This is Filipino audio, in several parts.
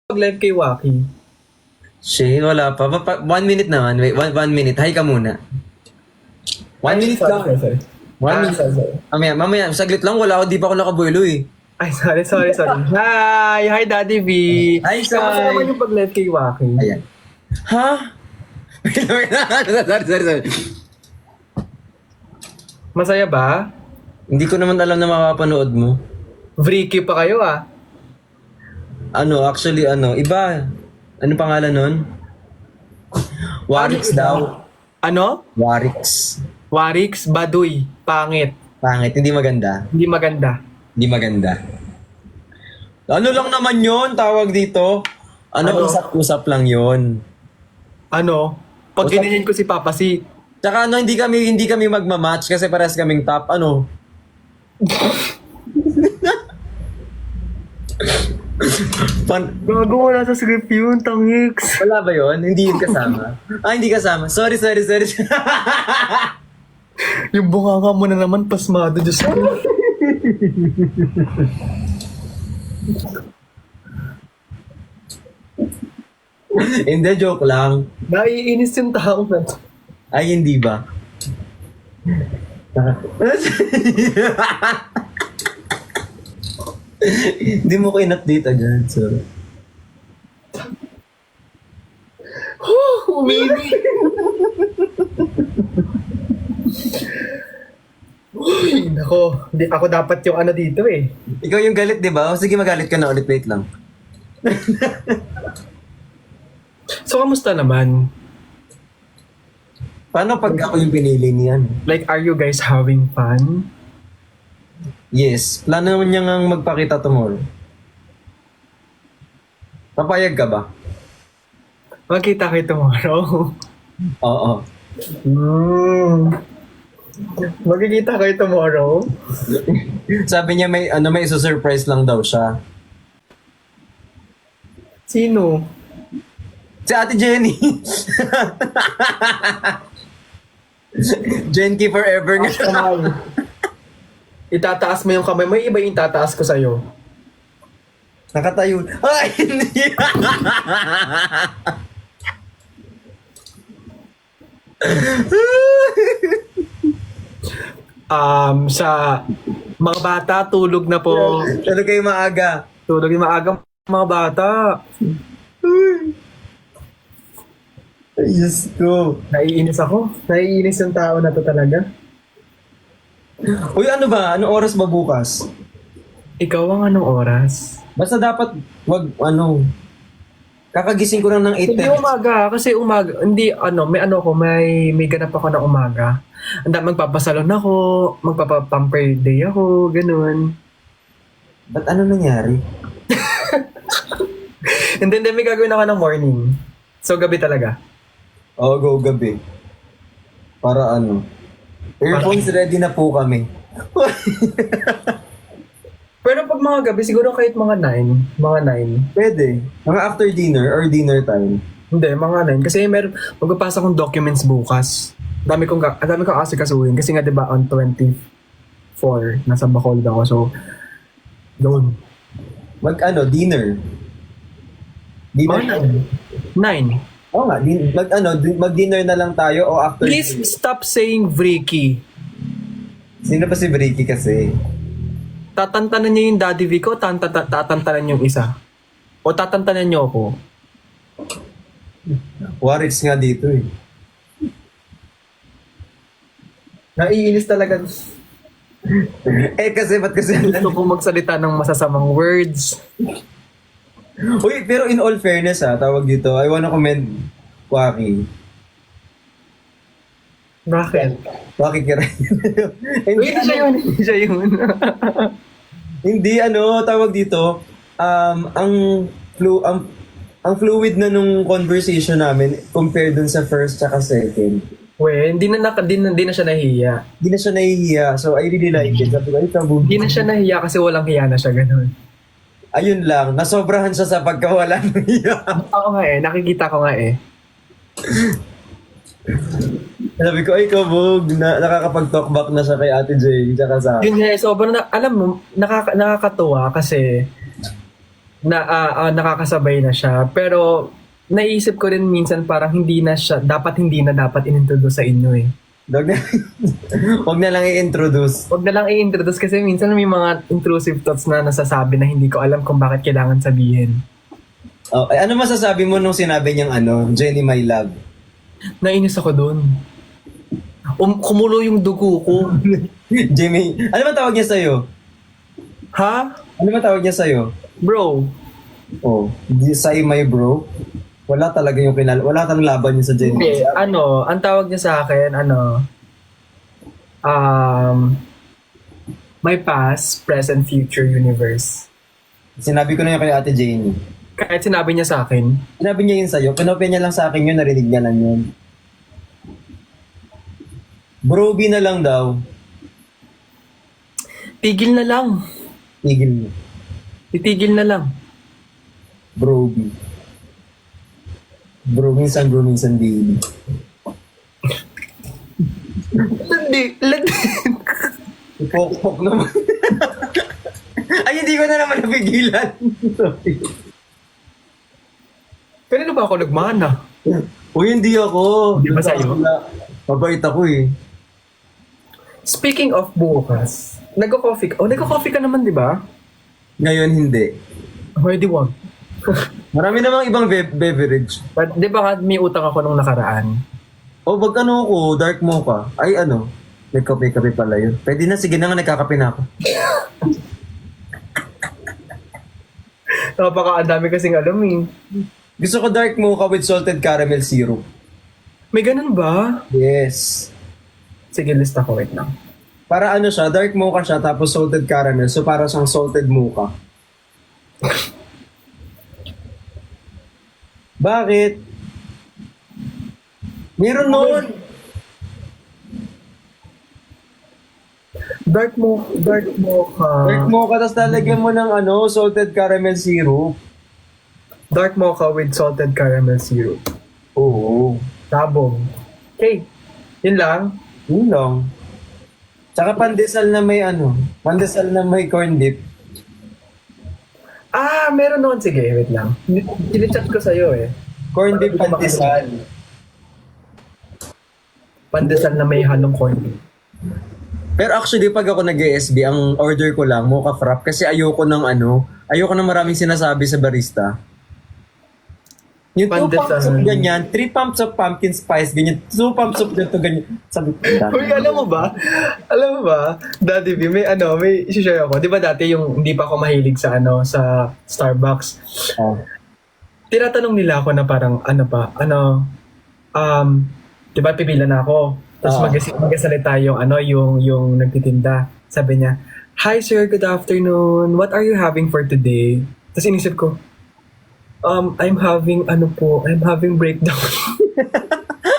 Mag-live kay Waki. Shay, wala pa. 1 minute naman. Wait, one minute. Hi ka muna. 1 minute lang. Sorry. 1 minute. Sorry. Mamaya, saglit lang. Wala ako, di pa ako nakabuelo eh. Ay, sorry. Hi, Daddy V. Hi, Sai. Kamusta naman yung pag-live kay Waki? Ayan. Ha? Wait lang. Sorry. Masaya ba? Hindi ko naman alam na makapanood mo. Freaky pa kayo ah. Actually, iba. Ano pangalan nun? Warix daw. Ano? Warix. Warix, Baduy, pangit. Pangit, hindi maganda. Hindi maganda. Hindi maganda. Ano lang naman yon tawag dito? Ano? Usap-usap lang yon. Ano? Pag Usap- ginanyan ko si Papa si... Tsaka hindi kami magma-match kasi parehas kaming top. Gago, wala sa script yun, tangiks. Wala ba yon? Hindi yun kasama. Hindi kasama. Sorry. Yung bunganga mo na naman, pasmado, Diyos ko. Hindi, joke lang. Naiinis yung tao na to. Ay, hindi ba? Hindi mo ko in-update agad, so. Maybe. Uy, nako. Ako dapat yung ano dito eh. Ikaw yung galit, di ba? O sige, magalit ka na ulit. Wait lang. So, kamusta naman? Paano pag ako yung pinili niyan? Like, are you guys having fun? Yes. Plano naman niya nga magpakita tomorrow. Papayag ka ba? Magkita kayo tomorrow. Oo. Magkikita kayo tomorrow? Sabi niya may surprise lang daw siya. Sino? Si Ate Jenny. Jenky forever nga. Kamay. Itataas mo yung kamay mo, iba yung tataas ko sa'yo. Nakatayo. Ay, hindi. Sa mga bata, tulog na po. Ano kayo maaga? Tulog yung maaga mga bata. Ay, Diyos ko. Naiinis ako. Naiinis yung tao na to talaga. Uy, ano ba? Anong oras ba bukas? Ikaw ang anong oras? Basta dapat, kakagising ko lang ng 8:10. Hindi umaga, kasi umaga, may ganap ako ng umaga. Magpapasalon ako, magpapapamper day ako, ganun. Ba't ano nangyari? Hindi, may gagawin ako ng morning. So, gabi talaga. Go gabi. Para earphones ready na po kami. Pero pag mga gabi, siguro kahit mga 9. Mga 9. Pwede. Mga after dinner or dinner time. Hindi, mga 9. Kasi magpapasa akong documents bukas. Dami kong asikasuhin. Kasi nga, di ba, on 24, nasa Bacolod ako. So, doon. Dinner. Dinner Mga time. 9. Oo nga, mag-dinner na lang tayo o after Please dinner. stop saying Vricky. Sino pa si Bricky kasi? Tatantanan niyo yung Daddy V ko, tatantanan yung isa. O tatantanan niyo ako. Warix nga dito eh. Naiinis talaga. Ba't kasi? Gusto ko magsalita ng masasamang words. Uy, pero in all fairness tawag dito, I wanna commend Waki. Bakit? Waki Kiray. Uy, hindi siya yun. Hindi, tawag dito, ang fluid na nung conversation namin compared dun sa first tsaka second. Hindi na siya nahiya. Hindi na siya nahihiya. So, I really like it. Sabi ko, ay, tabog. Hindi na siya nahiya kasi walang hiya na siya, ganun. Ayun lang, nasobrahan siya sa pagkawala ng hiya. Oo nga eh, nakikita ko nga eh. Sabi ko, ay, kabog, nakakapag-talk back na siya kay Ate Jay, tsaka sa Yun nga eh, sobrang alam mo, nakakatuwa kasi nakakasabay na siya. Pero naisip ko rin minsan parang hindi na dapat inintroduce sa inyo eh. Wag na, wag na lang i-introduce. Huwag na lang i-introduce kasi minsan may mga intrusive thoughts na nasasabi na hindi ko alam kung bakit kailangan sabihin. Oh, ano masasabi mo nung sinabi niyang Jenny my love? Nainis ako dun. Kumulo yung dugo ko. Jimmy, ano ba tawag niya sa'yo? Ha? Ano ba tawag niya sa'yo? Bro, Oh, say my bro. Wala talaga yung wala kang laban niya sa Jenny. hindi. Ang tawag niya sa akin, my past, present, future universe. Sinabi ko na yun kay Ate Jenny. Kahit sinabi niya sa akin, Sinabi niya yun sa'yo. Pinopya niya lang sa akin yun, narinig niya lang yun. Broby na lang daw. tigil na lang. Tigil mo. Titigil na lang. Broby. Bro, minsan baby. Landi. Ipok-pok naman. Ay, hindi ko na naman napigilan. Sorry. Kanino ba ako nagmana? Uy, hindi ako. Hindi ba sa'yo? Mabait ako eh. Speaking of bukas, nagko-coffee ka. Nagko-coffee ka naman, di ba? Ngayon, hindi. Pwede wag. Marami namang ibang beverage. But di ba may utang ako nung nakaraan? O, wag ko, dark mocha. Ay, nagkape-kape pala yun. Pwede na, sige na nga, nagkakape na ako. Ang dami kasing alam eh. Gusto ko dark mocha with salted caramel syrup. May ganun ba? Yes. Sige, lista ko. Wait lang. Para siya, dark mocha siya, tapos salted caramel. So, para siyang salted mocha. Bakit? Meron nun. Dark mocha. Dark mocha, tapos lalagyan mo ng salted caramel syrup. Dark mocha with salted caramel syrup. Oo. Tabong. Okay. Yun lang. Yun lang. Tsaka pandesal na may corn dip. Meron noon. Sige, wait lang. Kinichat ko sa'yo eh. Corn dip pandesal. Pandesal na may halong corn beef. Pero actually, pag ako nag-ESB, ang order ko lang, mocha frap, kasi ayoko ng maraming sinasabi sa barista. Yung 2 pumps Pandesal. of ganyan, 3 pumps of pumpkin spice, ganyan, 2 pumps of ganito, ganyan. Sabi ko, Uy, alam mo ba, Daddy B, may share ako. Di ba dati yung hindi pa ako mahilig sa sa Starbucks, oh. tinatanong nila ako na parang di ba pipila na ako. Tapos magasalita yung nagtitinda. Sabi niya, "Hi sir, good afternoon. What are you having for today?" Tapos inisip ko, I'm having breakdown.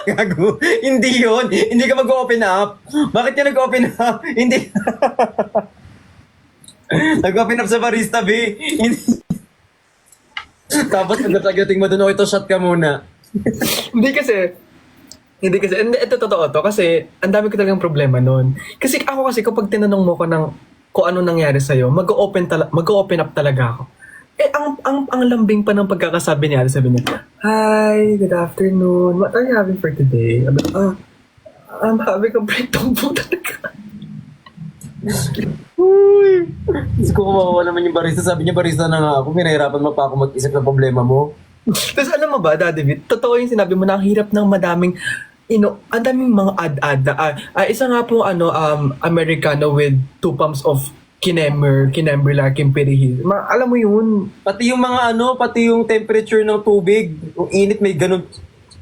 Gago. Hindi yun. Hindi ka mag-open up. Bakit ka nag-open up? Hindi. Nag-open up sa barista, B. Tapos nagtagating mo doon, ito shot ka muna. Hindi kasi, ito totoo to, kasi ang dami ko talagang problema noon. Kasi kapag tinanong mo ko kung ano nangyari sa'yo, mag-open up talaga ako. Ang lambing pa ng pagkakasabi niya, sabi niya, "Hi, good afternoon. What are you having for today?" Sabi ko, I'm having a breakdown po talaga. Uy. Kasi ko kumawa naman yung barista. Sabi niya, barista na nga ako. Pinahirapan mo pa ako mag-isip ng problema mo. Tapos alam mo ba, Daddy Vit, totoo yung sinabi mo na ang hirap ng madaming, ang daming mga ad-ad. Isa nga po, Americano with 2 pumps of Kinember Larkin Perihil. Alam mo yun? Pati yung pati yung temperature ng tubig. Yung init may ganun.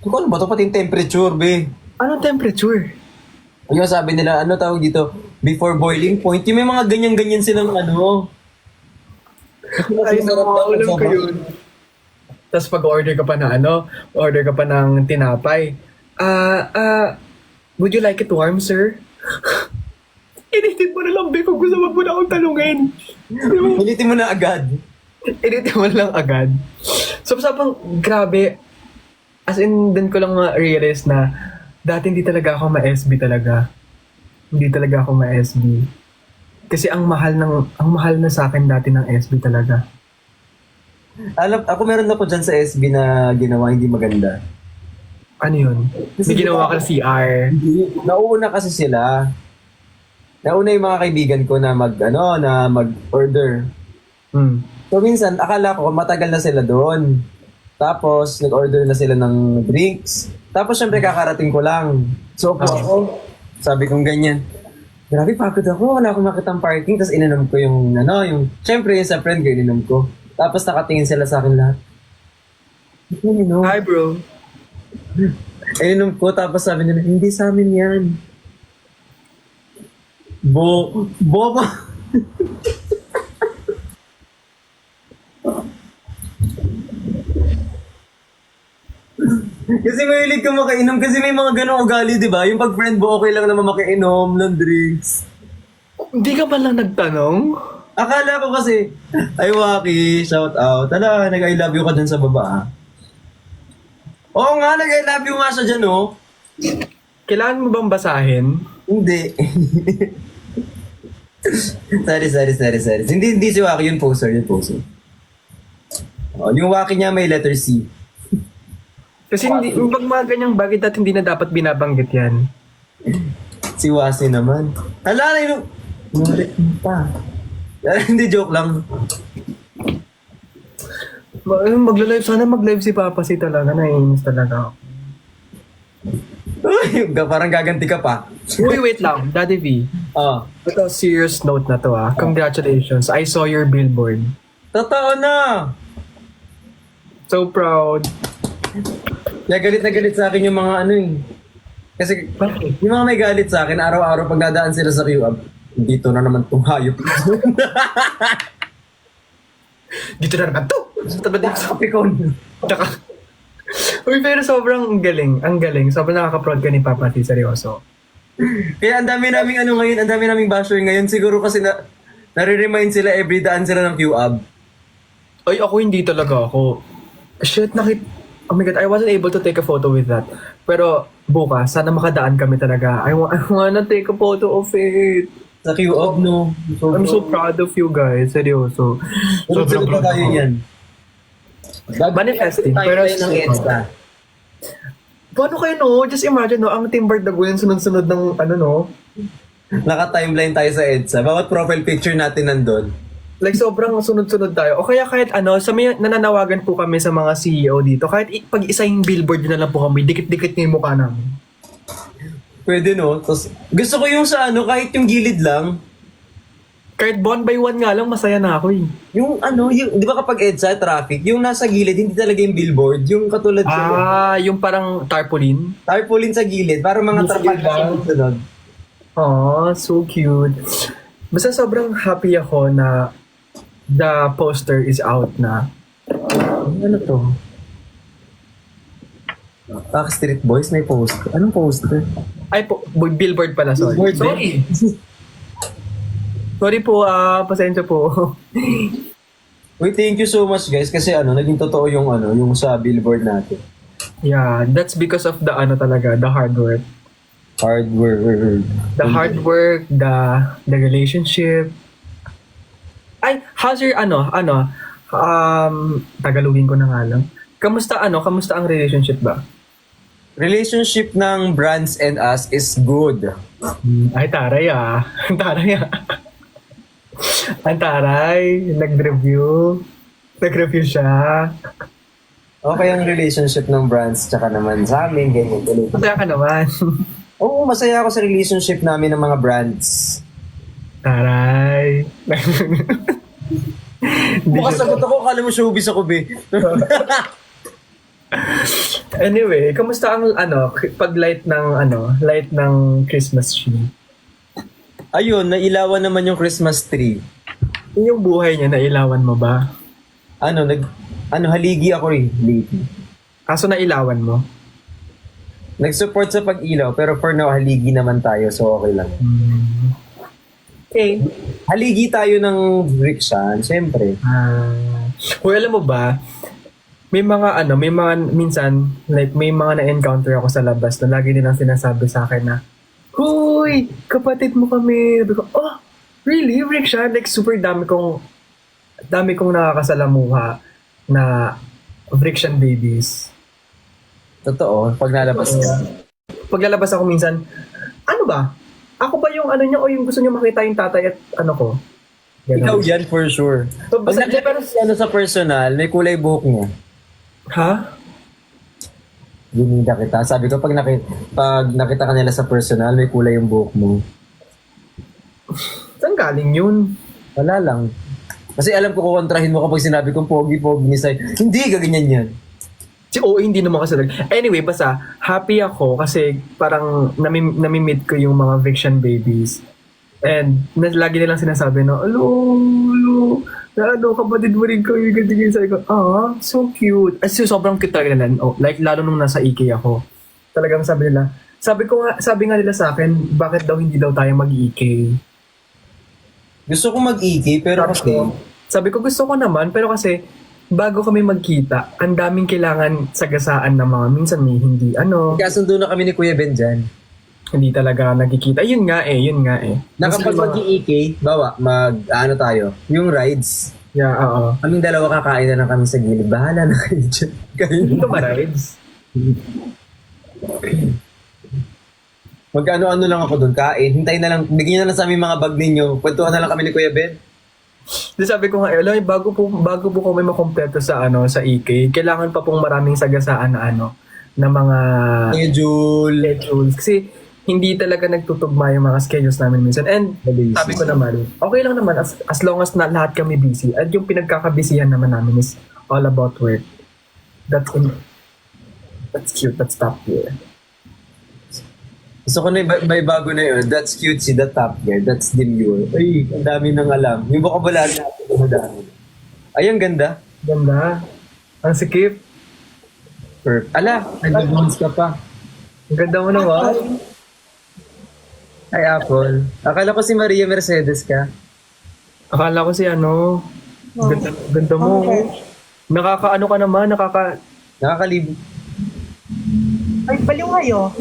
Ano ba to? Pati yung temperature, be. Anong temperature? Yung sabi nila, tawag dito? Before boiling point. Yung may mga ganyan-ganyan silang Ay, alam ko yun. Tapos pag-order ka pa order ka pa ng tinapay. Would you like it warm, sir? Initin mo na lang, Be, kung gusto mo na akong talungin. Initin mo na agad. Initin mo lang agad. So, sabang grabe, as in, din ko lang ma-realize na dati hindi talaga ako ma-SB talaga. Hindi talaga ako ma-SB. Kasi ang mahal na sa akin dati ng SB talaga. Ako meron ako dyan sa SB na ginawa hindi maganda. Ano yun? May ginawa ka ng CR. Nauuna kasi sila. Nauna yung mga kaibigan ko na mag-order. Hmm. So minsan, akala ko matagal na sila doon. Tapos, nag-order na sila ng drinks. Tapos, syempre, kakarating ko lang. So, ako, sabi kong ganyan. Grabe, pagod ako. Wala akong makitang parking. Tapos, ininom ko syempre, yung sa friend ko, ininom ko. Tapos, nakatingin sila sa akin lahat. Ito, ininom. Hi, bro. Ininom ko, tapos sabi nila, hindi sa amin yan. Boba. Kasi mahilig ka makainom kasi may mga ganong ugali, di ba? Yung pag friend mo, okay lang naman makainom ng drinks. Hindi ka man lang nagtanong? Akala ko kasi, ay Waki, shout out. Tala, nag-I love you ka dyan sa baba, ha? Oo nga, nag-I love you nga siya dyan, oh. Kailangan mo bang basahin? Hindi. sorry. Hindi si Waki, yun poster. Oh, yung Waki niya may letter C. Kasi hindi, pag mga ganyang bagay dati hindi na dapat binabanggit yan. Si Wasi naman. Hala na yun. Nulit pa. Hindi, joke lang. Sana mag-live si Papa si talaga. Naiinis talaga ako. Uy, parang gaganti ka pa. Uy, wait lang. Daddy V. Oh. Ito, serious note na to ah. Congratulations. I saw your billboard. Totoo na! So proud. Kaya galit na galit sa akin yung mga Kasi Bakit? yung mga may galit sa akin, araw-araw pag dadaan sila sa QAB, dito na naman itong hayop. Dito na naman to. Taba dito sa Kapikon. Tsaka. Uy, pero sobrang galing. Ang galing. Sobrang nakaka-proud ka ni Papa T. Seryoso. Kaya ang dami naming ngayon, ang dami naming basher ngayon. Siguro kasi nare-remind sila every daan sila ng QAB. Ay, ako hindi talaga ako. Shit, oh my God, I wasn't able to take a photo with that. Pero bukas, sana makadaan kami talaga. I wanna take a photo of it. Sa QAB, no? I'm so proud of you guys. Seryoso. Sobrang proud tayo yan. Manifesting. Pero Pero ng EDSA. paano kayo no? Just imagine no, ang Team Bardaguyan sunod-sunod ng no? Naka-timeline tayo sa EDSA. Bawat profile picture natin nandun. Like sobrang sunod-sunod tayo. O kaya kahit sa may nananawagan po kami sa mga CEO dito, kahit pag isa yung billboard na lang po kami, dikit-dikit niya yung mukha namin. Pwede, no? Tapos, gusto ko yung sa kahit yung gilid lang. Kahit 1 by 1 nga lang, masaya na ako eh. Yung di ba kapag EDSA, traffic, yung nasa gilid, hindi talaga yung billboard. Yung katulad Yung parang tarpaulin. tarpaulin sa gilid, para mga Yung sa traffic gilid lang. sunod. Aw, so cute. Basta sobrang happy ako na the poster is out na. Ano to? Backstreet Boys may poster. Anong poster? Ay, billboard pala, sorry. Billboard, Sorry. Sorry po, pasensya po. Uy, thank you so much guys kasi naging totoo yung yung sa billboard natin. Yeah, that's because of the talaga, the hard work. Hard work. The hard work, the relationship. Ay, how's your Tagalogin ko na nga lang. Kamusta ang relationship ba? Relationship ng brands and us is good. Ay, taray ah. Taray ah. Ang taray. Nag-review siya. Okay ang relationship ng brands tsaka naman sa amin, ganyan tuloy. Masaya ka naman. Oo, masaya ako sa relationship namin ng mga brands. Taray. Bukas sagot ako, kala mo showbiz ako, be. Anyway, kamusta ang pag-light ng Christmas tree? Ayun, nailawan naman yung Christmas tree. Yung buhay niya, nailawan mo ba? Haligi ako lately. So nailawan mo? Nag-support sa pag-ilaw, pero for now, haligi naman tayo, so okay lang. Okay. Haligi tayo ng rickshaw, siyempre. Alam mo ba, may mga minsan, like may mga na-encounter ako sa labas na lagi nilang sinasabi sa akin na, "Hoy, kapatid mo kami." Sabi ko, "Oh, really? Rickshaw?" Like super dami kong nakakasalamuha na friction babies. Totoo, pag nalabas ka. Paglalabas ako minsan, ano ba? Ako ba yung ano niya o yung gusto niya makita yung tatay at ano ko? Ganun. Ikaw yan for sure. So, Pag basta, nakita pero, si ano sa personal, may kulay buhok niya. ha? Binida kita. Sabi ko, pag nakita ka nila sa personal, may kulay yung buhok mo. Saan galing yun? Wala lang. Kasi alam ko kukontrahin mo kapag sinabi kong pogi-pogi ni Sai. Hindi, gaganyan yan. Hindi naman kasi. Anyway, basta, happy ako kasi parang nami-meet ko yung mga friction babies. And lagi nilang sinasabi na, alo, kapatid mo rin kayo, ganyan. Sabi ko, so cute. As sobrang cute talaga nila. Oh, like, lalo nung nasa EK ako. Talagang sabi nila, sabi nga nila sa akin, bakit daw hindi daw tayo mag-EK? Gusto ko mag-EK, pero kasi... Sabi ko, gusto ko naman, pero kasi, bago kami magkita, ang daming kailangan sagasaan na mga, minsan may hindi, Kasundo na kami ni Kuya Ben dyan. hindi talaga nagkikita. Yun nga eh. Na kapag mag-EK, ano tayo, yung rides. Yeah, oo. Kaming dalawa kakain na lang kami sa gilid. Bahala na kayo dyan. Dito ba rides? Mag-ano-ano lang ako doon, kain. Hintayin na lang, bigyan na lang sa aming mga bag ninyo. Kwentuhan na lang kami ni Kuya Ben. Di sabi ko nga, bago po kami makompleto sa sa EK, kailangan pa pong maraming sagasaan na mga schedules. Kasi hindi talaga nagtutugma yung mga schedules namin minsan. And sabi ko naman, okay lang naman as long as na lahat kami busy. At yung pinagkakabisihan naman namin is all about work. That's cute. That's top here. Gusto ko na may bago na yun. That's cute, si the top guy. That's demure. Ay, ang dami nang alam. Yung vocabulary natin, madami. Ay, ang ganda. Ganda. Ang sikip. Perfect. Ala, nag-bounce ka pa. Ang ganda mo naman. Ay, Apple. Akala ko si Maria Mercedes ka. Akala ko si ganda mo. Nakakaano ka naman, Nakakalib. Ay, baliw kayo.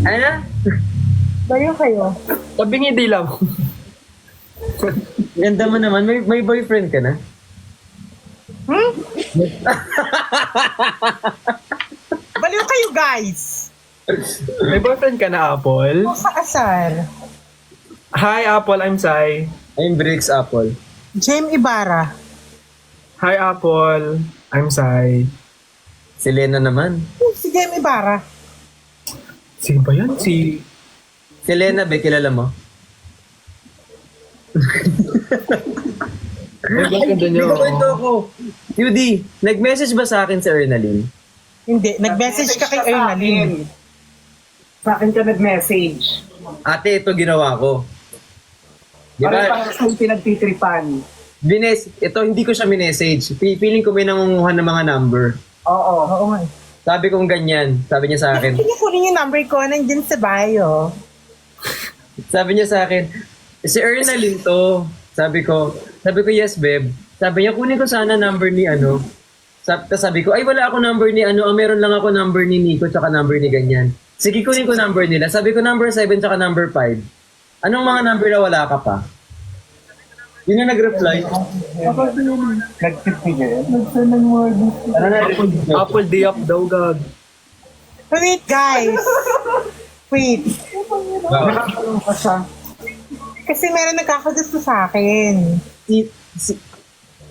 Ano? Baliw kayo. Tabing hindi lang. Ganda mo naman. May boyfriend ka na? Baliw kayo, guys. May boyfriend ka na, Apple? Sa asar. Hi, Apple. I'm Sai. I'm Bricks, Apple. Jem Ibarra. Hi, Apple. I'm Sai. Si Lena naman. Si Jem Ibarra. Sino ba yan? Si Lena, be, kilala mo? Ay, ganda niyo. Ito ako. Judy, nag-message ba sa akin si Ernaline? Hindi, nag-message ka kay Ernaline. Sa akin ka nag-message. Ate, ito ginawa ko. Di Parang ba? parang saan pinagtitripan. Ito, hindi ko siya minessage. Feeling ko may nangunguha ng mga number. Oo. Oo nga. Sabi kong ganyan. Sabi niya sa akin. Hindi kunin yung number ko, nandyan sa bio. Sabi niya sa akin, si Ernaline to. Sabi ko, yes, babe. Sabi niya, kunin ko sana number ni ano. Sabi ko, ay wala ako number ni ano. Ang meron lang ako number ni Nico tsaka number ni ganyan. Sige, kunin ko number nila. Sabi ko, number 7 tsaka number 5. Anong mga number na wala ka pa? Yun na nag-reply. Nagtitigil. Ano na? Apple day up daw, gag. Wait, guys. Wait. Nakakulong ka siya. Kasi meron nagkakagusto sa akin. Sino?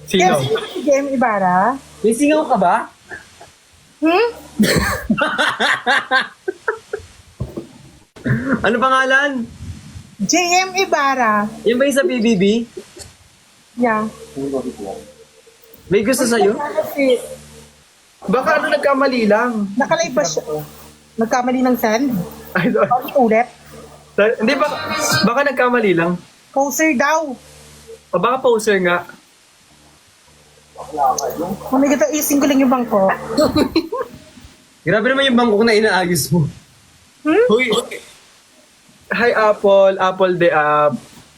Yes, si Jem Ibarra. May singaw ka ba? Ano pangalan? Jem Ibarra. Yan ba yung sa PBB? Yeah. May gusto sa'yo? Kasi, Baka nagkamali lang. nakalive ba siya? Nagkamali ng send? I don't, Ulit? hindi, baka nagkamali lang. Poser daw. O baka poser nga. Oh my God, ayusin ko lang yung bangko. Grabe naman yung bangkok na inaayos mo. Huy. Hi, Apple. Apple day up.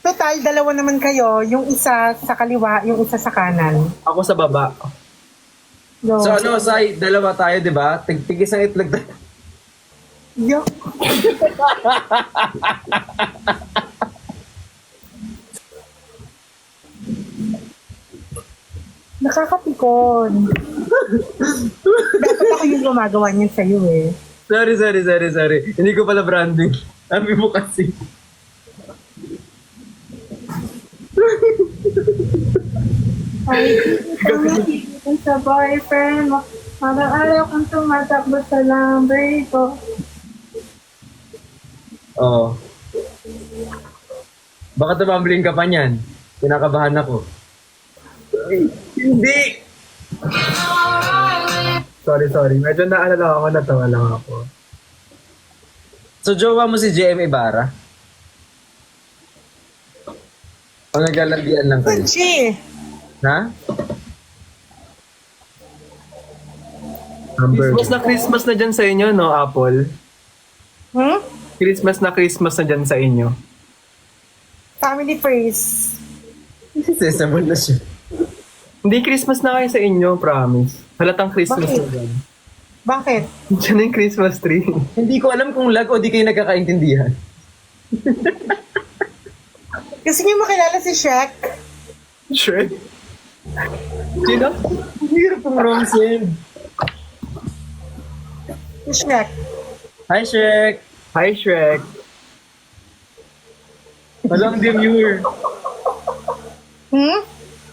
Total, dalawa naman kayo. Yung isa sa kaliwa, yung isa sa kanan. Ako sa baba. No. So ano, Sai, dalawa tayo, di ba? Tigis ang itlog tayo. Yo. Nakakapikon. Dapat ako yung gumagawa niyan sa'yo eh. Sorry. Hindi ko pala branding. Sabi mo kasi. Ay, kung sa boyfriend mo, parang araw kang tumatakbo sa lumber ko. Oo. Baka tumambling ka pa niyan. Kinakabahan ako. Ay, hindi! Sorry. Medyo naalala ako, natawa lang ako. So, jowa mo si JM Ibarra? O naglalandian lang kayo? G! Ha? Christmas na dyan sa inyo, no, Apple? Hmm? Christmas na dyan sa inyo. Family first. Sesamo na siya. Hindi Christmas na kayo sa inyo, promise. Halatang Christmas Bakit? na dyan. Bakit? Diyan na yung Christmas tree. Hindi ko alam kung lag o di kayo nagkakaintindihan. Gusto niyo makilala si Shrek? Sure. Sino? Ang hirap pong romsin. Si Shrek. Hi, Shrek! Hi, Shrek. Walang demure. Hmm?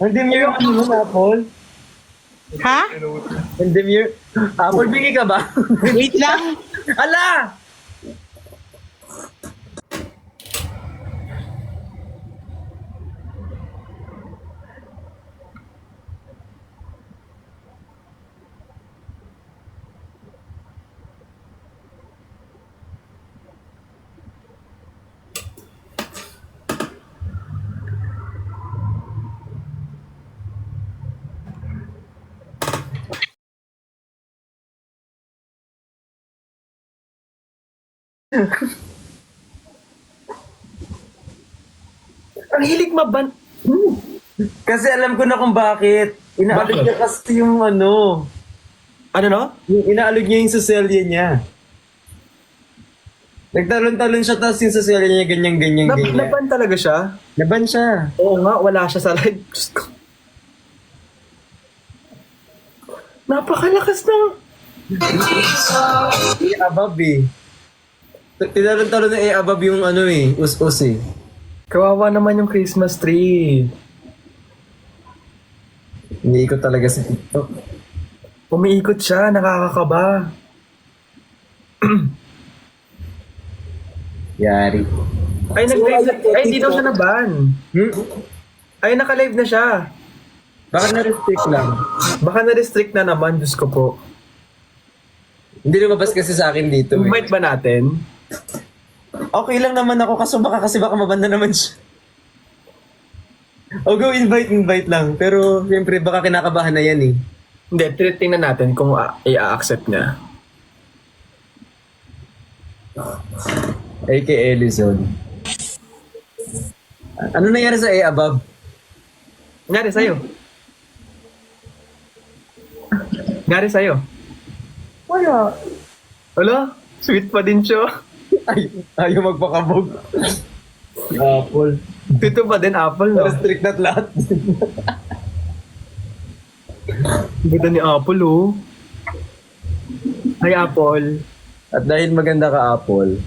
Ang demure yung ano, Apple. Ha? Ang demure. Apple, bingi ka ba? Wait lang. Ala! Ang hilig maban... Kasi alam ko na kung bakit. Inaalog Bakit? niya kasi yung ano. Ano no? Yung inaalog niya yung soselya niya. Nagtalon-talon siya tapos yung soselya niya ganyan. Naban talaga siya? Laban siya. Oo nga, wala siya sa live. Diyos ko. Napakalakas ng... Abab eh. Tinalon-talon na Abab yung ano eh. Us-us eh. Kawawa naman yung Christmas tree. Iniikot talaga sa TikTok. Umiikot siya, nakakakaba. Yari. Ay, ay, hindi daw siya naban. Hmm? Ay, naka-live na siya. Baka na-restrict lang. Baka na-restrict na naman, Diyos ko po. Hindi lumabas kasi sa akin dito eh. Invite ba natin? Okay lang naman ako kaso baka mabanda naman siya. O go invite lang. Pero siyempre baka kinakabahan na yan eh. Hindi, tingnan natin kung i-accept niya. A.K.A. Luzon. Ano nangyari sa Abab? Nangyari sa'yo? Nangyari sa'yo? Wala. Wala, sweet pa din siya. Ayaw magpakabog. Apple. Dito pa din, Apple, no? Restrict na lahat. Ganda ni Apple, oh. Hi, Apple. At dahil maganda ka, Apple.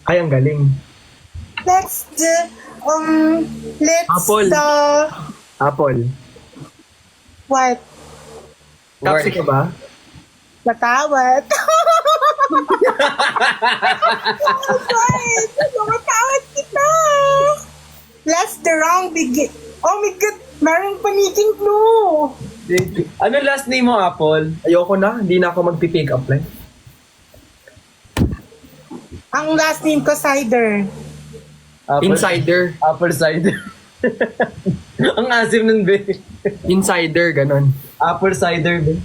Ay, ang galing. Let's Apple. Apple. What? Tapsi ka ba? Matawad. Matawad kita. Let's the wrong begin. Oh my God, meron paniking clue. Ano last name mo, Apple? Ayoko na, hindi na ako magpipick up line. Ang last name ko, Cider. Apple, Insider. Apple cider. Ang asim nun, be. Insider, ganon. Apple cider, be.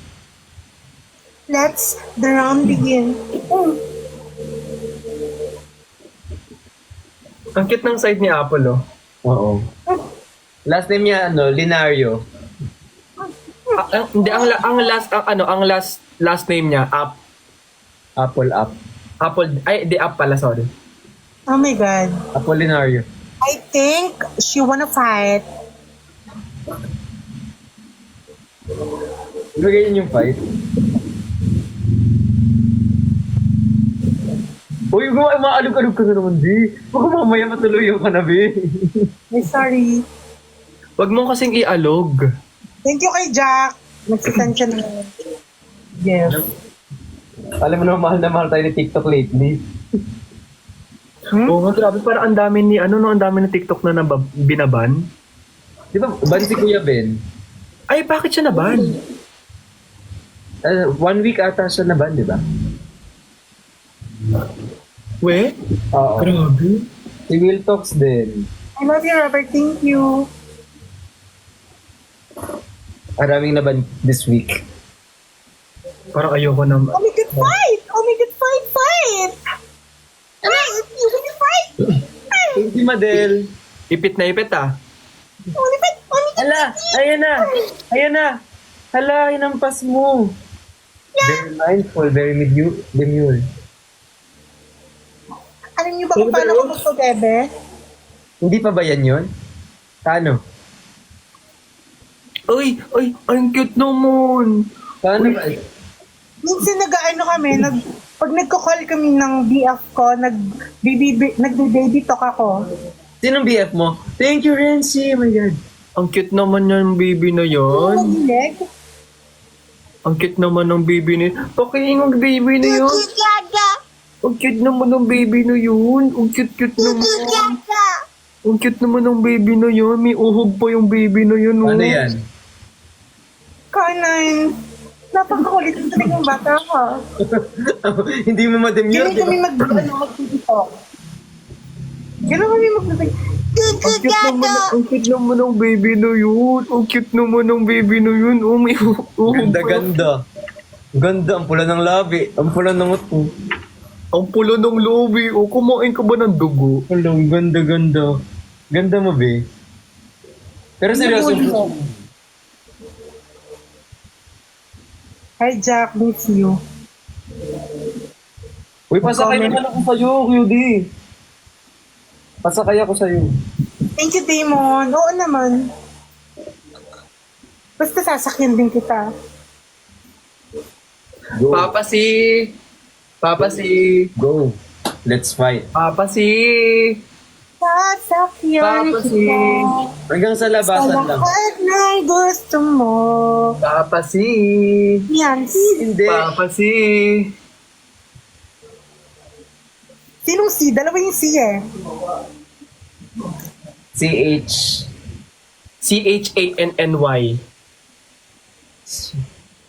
Let's the round begin. Oh, Ang cute ng side ni Apple, oh. Oo. Last name niya, Linario. Hindi, ang last name niya, Apple Up. Apple, ay, di App pala, sorry. oh my God. Apolinario. I think she wanna fight. Di ba ganyan yung fight? Uy, maalog-alog ka na naman, di. Baka mamaya matuluyan ka na, be. Ay, sorry. Wag mo kasing ialog. Thank you kay Jack. Nagsisend siya na. Yes. Alam mo naman, mahal na mahal tayo ni TikTok lately. Oo nga, grabe. Parang ang dami ni, ang dami ni TikTok na binaban. Di ba, ban si Kuya Ben? Ay, bakit siya naban? 1 week ata siya na ban, di ba? We? Oo. Grabe. Si Will Talks din. I love you, Robert. Thank you. Maraming na ban this week. Parang ayoko na. Oh my God, fight! Oh my God, fight, fight! You want to fight? Thank you, Madel. Ipit na ipit ah. Oh my God, oh my God. Hala, ayan na. Ayan na. Hala, inampas mo. Very mindful, very demure. Alam niyo ba kung paano ko gusto, bebe? Hindi pa ba yan yun? Paano? Ay, ang cute naman. Paano ba? Minsan pag nagko-call kami ng BF ko, nagbe-baby talk ako. Sinong BF mo? Thank you, Renzi. Oh my God. Ang cute naman yung baby na yon. Magileg. Ang cute naman ng baby na yun. Pakiingog baby na yun. Ang cute naman ng baby na yun. Ang cute naman. Ang cute naman ng baby na yun. May uhog pa yung baby na yun. Ano yan? Kanan. Napakakulit ng talaga yung bata ko. Hindi mo mademure, Ganun di ba? kami mag-talk. Ganun kami mag-talk. Ang cute naman ng baby na yun. Ang cute naman ng baby na yun. Oh, may uhog pa. Ganda. Ganda, ang pula ng labi. Ang pula ng uto. Ang pula ng lobby. O, kumain ka ba ng dugo? Ang ganda. Ganda mo, be. Pero seryoso, Hi, Jack. Miss you. uy, pasakay naman ako sa'yo, QD. Pasakay ako sa'yo. Thank you, Damon. Oo naman. Basta sasakyan din kita. Go. Papa si. Go. Let's fight. Papa si. Sasakyan Papa si. kita. Hanggang sa Sa labasan lang. lahat ng gusto mo. Papa si. Yan. Hindi. Papa si. Sinong C? Dalawa yung C eh. CH. CHANNY.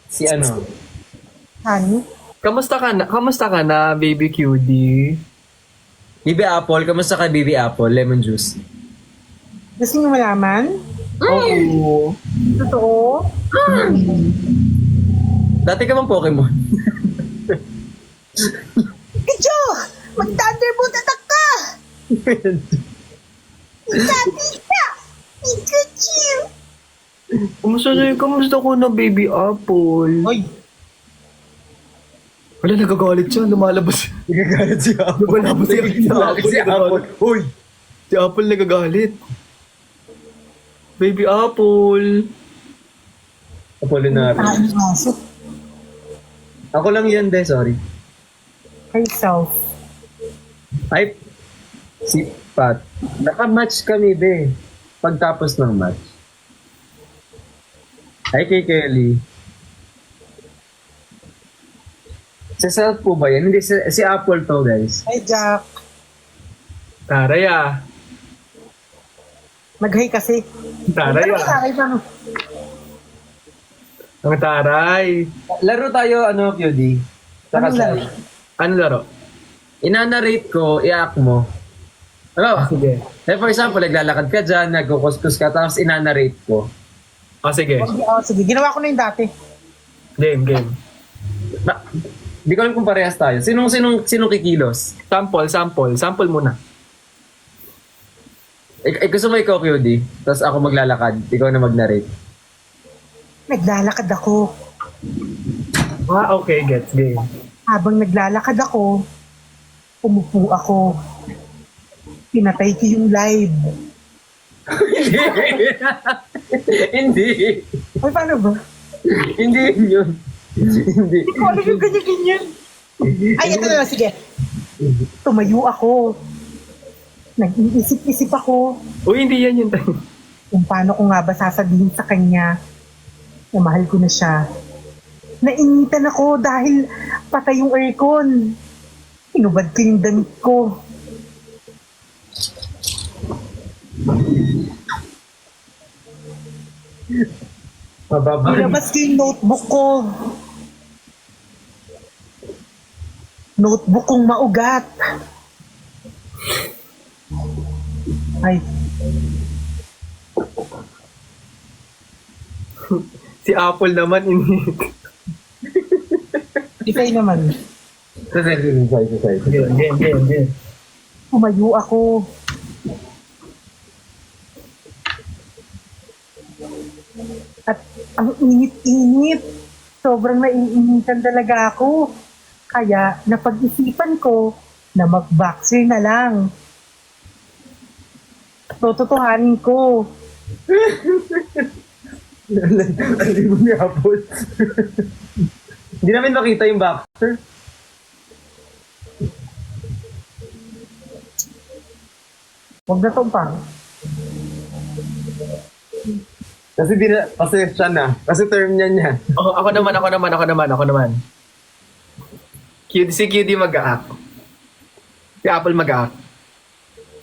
Si ano? Honey? Kamusta ka na, baby cutie? Bibi Apple. Kamusta ka, Bibi Apple? Lemon juice. Gusto niyo malaman? Oo. Totoo? Dati ka bang Pokemon? Kadyo! Mag-thunderbolt attack ka! Sabi ka! Pikachu! Kamusta ko na, baby Apple? Oy! Wala, nagagalit siya. Lumalabas. Nagagalit si Apple. Lumalabas Si Apple. Uy! Si Apple nagagalit. Baby Apple. Apolinary. Aso. Ako lang yan, de. Sorry. Herself. Ay, si Pat. Naka-match kami, be. Pagtapos ng match. Ay, kay Kelly. Si Self po ba yan? Hindi, si Apple to, guys. Hi, Jack. Taray ah. Mag-hi kasi. Taray Ano ah. sa akin, ano? Ang taray. Laro tayo, ano, QD? Saka Anong laro? Ano laro? Ina-narrate ko, i-act mo. Ano? Sige. For example, naglalakad ka dyan, nagkukuskus ka, tapos ina-narrate ko. Sige. Sige, ginawa ko na yung dati. Game. Hindi ko alam kung parehas tayo. Sinong kikilos? Sample muna. Gusto mo ikaw, QD? Tapos ako maglalakad, ikaw na mag-narrate. Naglalakad ako. Okay, gets game. Habang naglalakad ako, umupo ako. Pinatay ko yung live. Hindi. Ay, paano ba? Hindi yun. Hindi. Ikaw, ano yung ganyan-ganyan? Ay, ito na lang, sige. Tumayo ako. Nag-iisip-isip ako Uy, hindi yan yun. kung paano ko nga ba sasabihin sa kanya na mahal ko na siya. Nainitan ako dahil patay yung aircon. Inubad ko yung damit ko. Mababa. Nilabas ko yung notebook ko. Notebook kong maugat. Ay, Si Apple naman, ikay naman. Sa side. Hindi. Tumayo ako. At ang init-init. Sobrang naiinitan talaga ako. Kaya napag-isipan ko na mag-boxer na lang. Tototohanin ko. Hindi mo ni Apple. Hindi namin makita yung boxer. Huwag na to pa. Kasi siya na. Kasi term niya. Oh, ako naman. Si QD mag-aak. Si Apple mag-aak.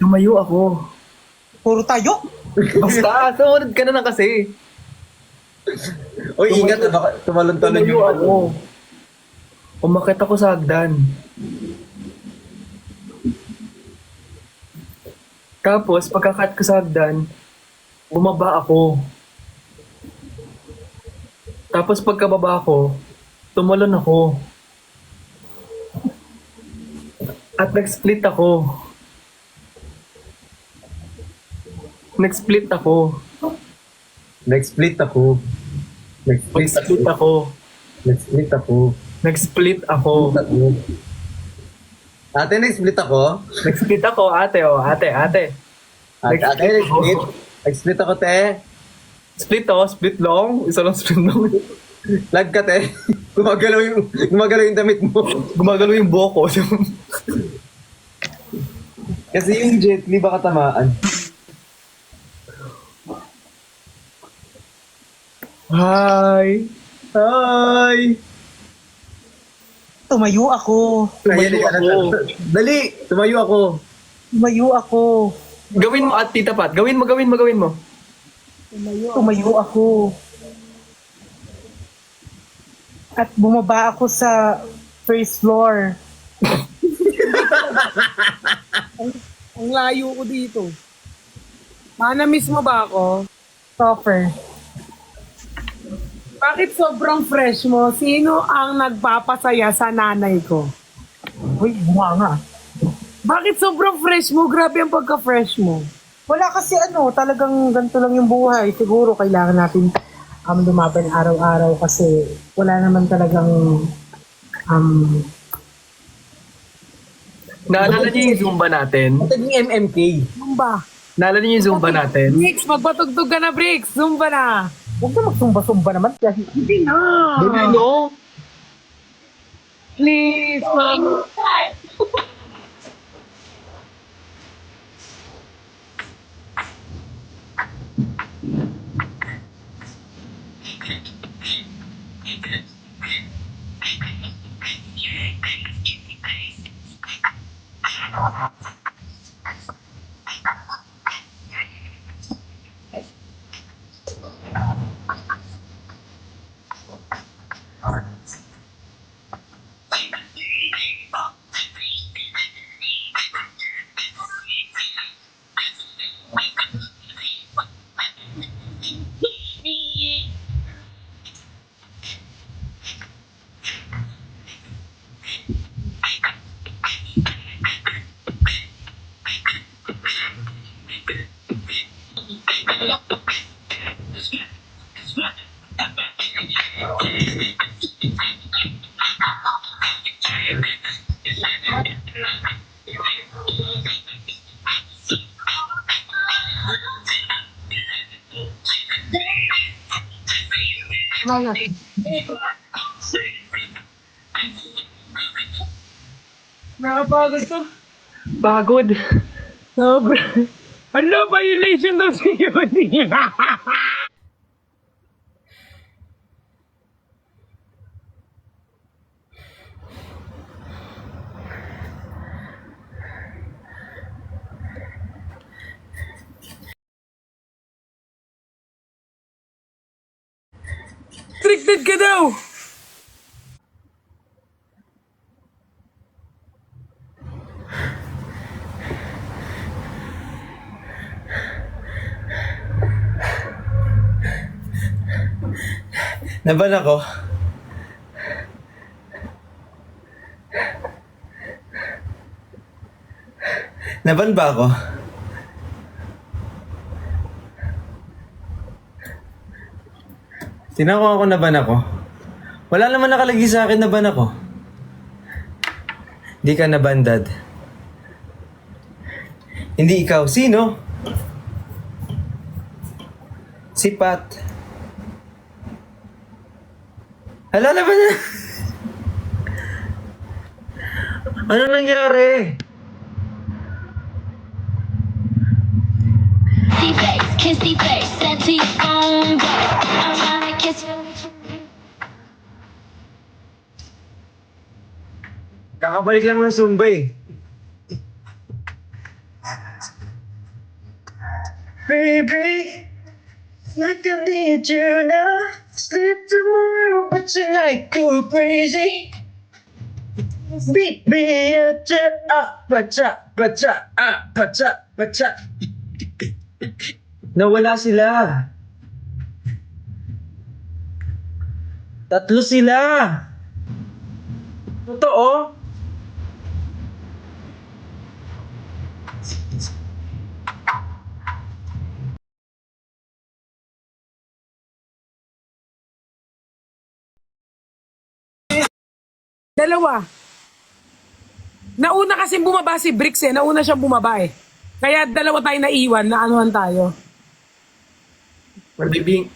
Tumayo ako. Puro tayo. Basta, sumunod ka na lang kasi. Oy, ingat na baka tumalon-talon Tumayo yung ako. Umakit ako sa hagdan. Tapos, pagkakat ko sa hagdan, bumaba ako. Tapos pagkababa ko, tumalon ako. At nag-split ako. Nag-split ako. Nag-split ako. Ate, nag-split ako? Nag-split ako, ate, oh. Ate. Ate, nag-split? Nag-split ako, te? Split, oh. Split long. Isa lang split long. Lag ka, te? Gumagalaw yung damit mo. Gumagalaw yung buhok ko. Kasi yung jet li baka tamaan. Hi! Tumayo ako. Ayan, ako. Dali! Tumayo ako. Tumayo ako. Gawin mo at tita Pat. Gawin mo. Tumayo ako. At bumaba ako sa first floor. Ang layo ko dito. Mana-miss mo ba ako? Stopper. Bakit sobrang fresh mo? Sino ang nagpapasaya sa nanay ko? Uy, bumanga. Bakit sobrang fresh mo? Grabe ang pagka-fresh mo. Wala kasi talagang ganito lang yung buhay. Siguro kailangan natin lumaban araw-araw kasi wala naman talagang Naalala niyo yung Zumba natin? Naging MMK. Zumba. Naalala niyo yung Zumba natin? Bricks, magpatugtog ka na, Bricks. Zumba na. huwag na magsumba-sumba naman kasi Hindi na. Dali, no? Please, ma'am. Nakapagod to. Pagod. Sobra. Ano, violation ng security. Restricted ka daw. Naban ako. Naban ba ako? Tinako ako naban ako. Wala naman nakalagay sa akin naban ako. Di ka naban, Dad. Hindi ikaw. Sino? Si Pat. Hala na ba na? Ano nangyari? face, kissy face, send to your phone. I wanna kiss you. Kakabalik lang ng Zumba eh. Baby, like I need you now. Sleep tomorrow, but tonight go crazy. Beat me up, bacha, bacha, bacha, bacha. Nawala sila. Tatlo sila. Totoo? Dalawa. Nauna kasi bumaba si Bricks eh. Nauna siyang bumaba eh. Kaya dalawa tayo naiwan na anuhan tayo. We're being...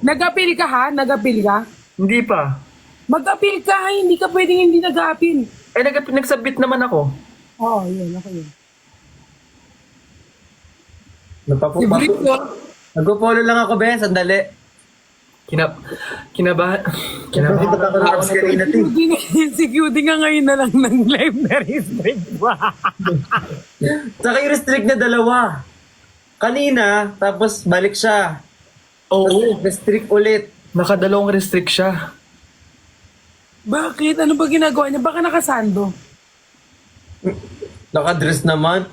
Nag-appeal ka ha? Nag-appeal ka? Hindi pa. Mag-appeal ka ha? Hindi ka pwedeng hindi nag-appeal. Eh, nagsubmit naman ako. Oo, yun. Ako yun. Si Nagpapupa. Bricks oh. Nagpo-follow lang ako, Ben. Sandali. Kinabahan Bakit ako na ako sa kanina, Tim? Si Cutie nga ngayon na lang ng live na restrict ba? Saka yung restrict na dalawa. Kanina, tapos balik siya. Oo. Restrict ulit. Nakadalawang restrict siya. Bakit? Ano ba ginagawa niya? Baka nakasando. Nakadress naman.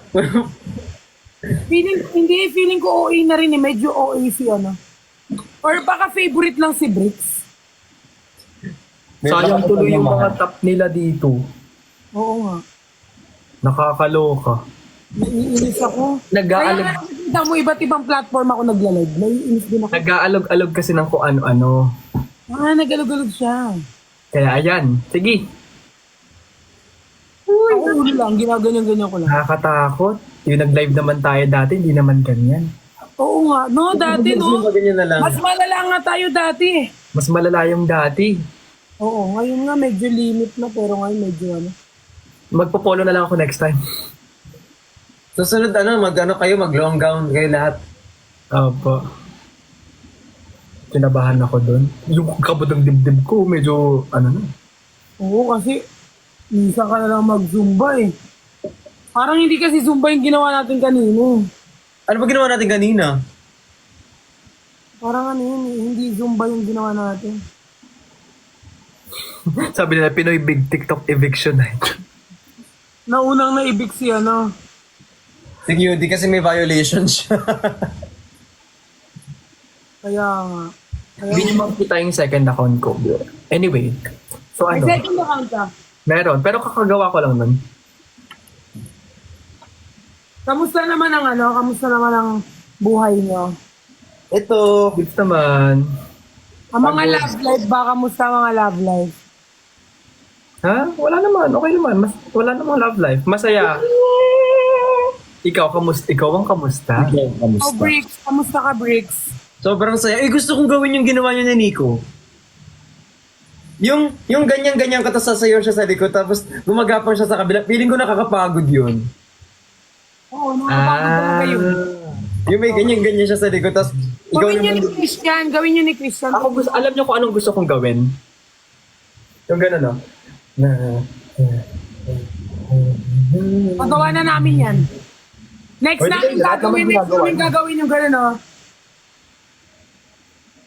Feeling ko OA na rin eh. Medyo OA si ano. Or baka favorite lang si Bricks. Sayang tuloy yung mga top nila dito. Oo nga. Nakakaloka. Naiinis ako. Nag-aalog. Kaya nakikita mo iba't ibang platform ako nagla-live. Naiinis din ako. Nag-aalog-alog kasi ng kung ano-ano. Nagalog-alog siya. Kaya ayan. Sige. Ako ulo lang, ginaganyan-ganyan ko lang. Nakakatakot. Yung nag-live naman tayo dati, hindi naman ganyan. Oo nga. No, dati no. Ganyan na lang. Mas malala nga tayo dati. Mas malala yung dati. Oo, ngayon nga medyo limit na pero ngayon medyo ano. Magpo-follow na lang ako next time. Susunod kayo, mag-long gown kayo lahat. Opo. Kinabahan ako doon. Yung kabod ng dibdib ko, medyo ano na. Oo, kasi minsan ka na lang mag-zumba eh. Parang hindi kasi zumba yung ginawa natin kanino. Ano ba ginawa natin kanina? Parang ano yun eh, hindi zumba yung ginawa natin. Sabi nila, Pinoy Big TikTok Eviction Night. Naunang naibig si ano. Si Cutie kasi may violation siya. Kaya nga. Hindi niyo makikita yung second account ko. Anyway, so May ano, second account ka. meron. Pero kakagawa ko lang nun. Kamusta naman ang ano? Kamusta naman ang buhay niyo? Ito. Goods naman. Ang mga love life ba? Kamusta ang mga love life? Ha? Wala naman. Okay naman. Wala namang love life. Masaya. Ikaw, kamusta? Ikaw ang kamusta? Oh, Bricks. Kamusta ka, Bricks? Sobrang saya. Eh, gusto kong gawin yung ginawa niya ni Nico. Yung ganyan-ganyan ka, tapos sasayaw siya sa likod, tapos gumagapang siya sa kabila. Feeling ko nakakapagod yun. Oo, nakakapagod talaga yun. Yung may ganyan-ganyan siya sa likod, tapos ikaw Gawin niyo naman... ni Christian. Gawin niyo ni Christian. Ako gusto, alam niyo kung anong gusto kong gawin? Yung gano'n, no? Pagawa na namin yan. Next Pwede namin yun, lahat naman gagawin, next ginagawa namin niya. gagawin yung gano'n, no?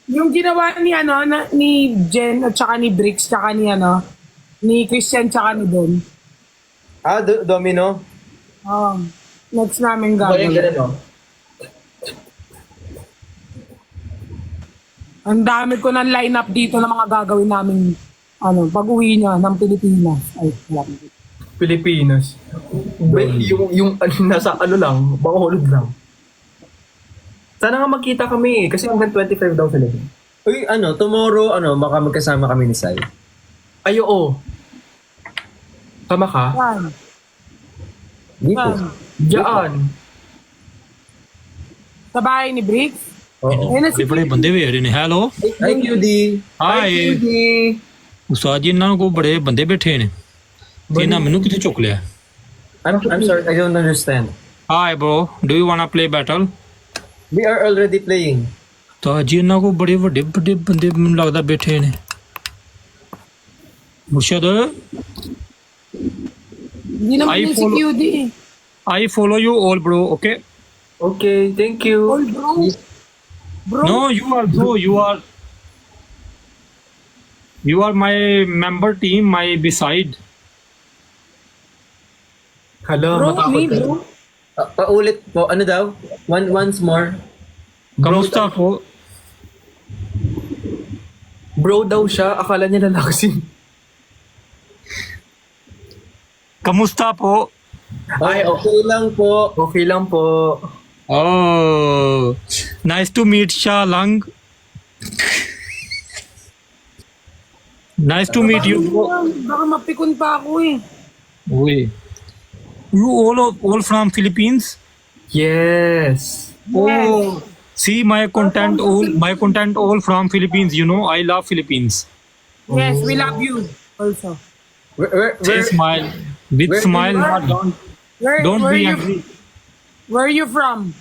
Yung ginawa ni, ni Jen at saka ni Bricks, tsaka ni, ni Christian, tsaka ni Don. Ah, domino? Next namin Yung gagawin. gano'n, no? Ang dami ko ng lineup dito ng mga gagawin namin pag-uwi niya ng Pilipinas. Ay, wala. Pilipinas. Yung nasa ano lang, Bacolod lang. Sana nga magkita kami kasi hanggang 25 daw sila. Uy, tomorrow, baka magkasama kami ni Sai. Ay, oo. Tama ka? Yan. Dito. Yan. Diyan. Sa bahay ni Bricks. Oo. Ayun na si बड़े बड़े बंदे वे रहे ने hello Hi, QD. हाय उस्ताद जी इन्हों को बड़े बंदे बैठे ने ते इन्हां मैनू किथे चुक लिया I'm sorry, I don't understand. Hi bro do you want to play battle We are already playing. उस्ताद जी इन्हों को बड़े बड़े बड़े बंदे मैनू लगदा बैठे ने मुर्शद Hindi naman Ay, yun si follow- QD. I follow you all bro okay Okay, thank you. All bro. Bro. No you are my member team my beside Hala, Bro, matakot me, ka. bro. Paulit po, ano daw? Once more. kamusta po Bro daw siya, akala niya lalaki. kamusta po Ay, okay lang po. Okay lang po. oh nice to meet Shah Lang nice to meet you bro Baka mapikon pa ako eh. Wait. You all from Philippines? Yes. Oh, see my content all from Philippines. You know, I love Philippines. Yes, we love you also. Say smile with where- smile. Don't where be you, angry. Where are you from?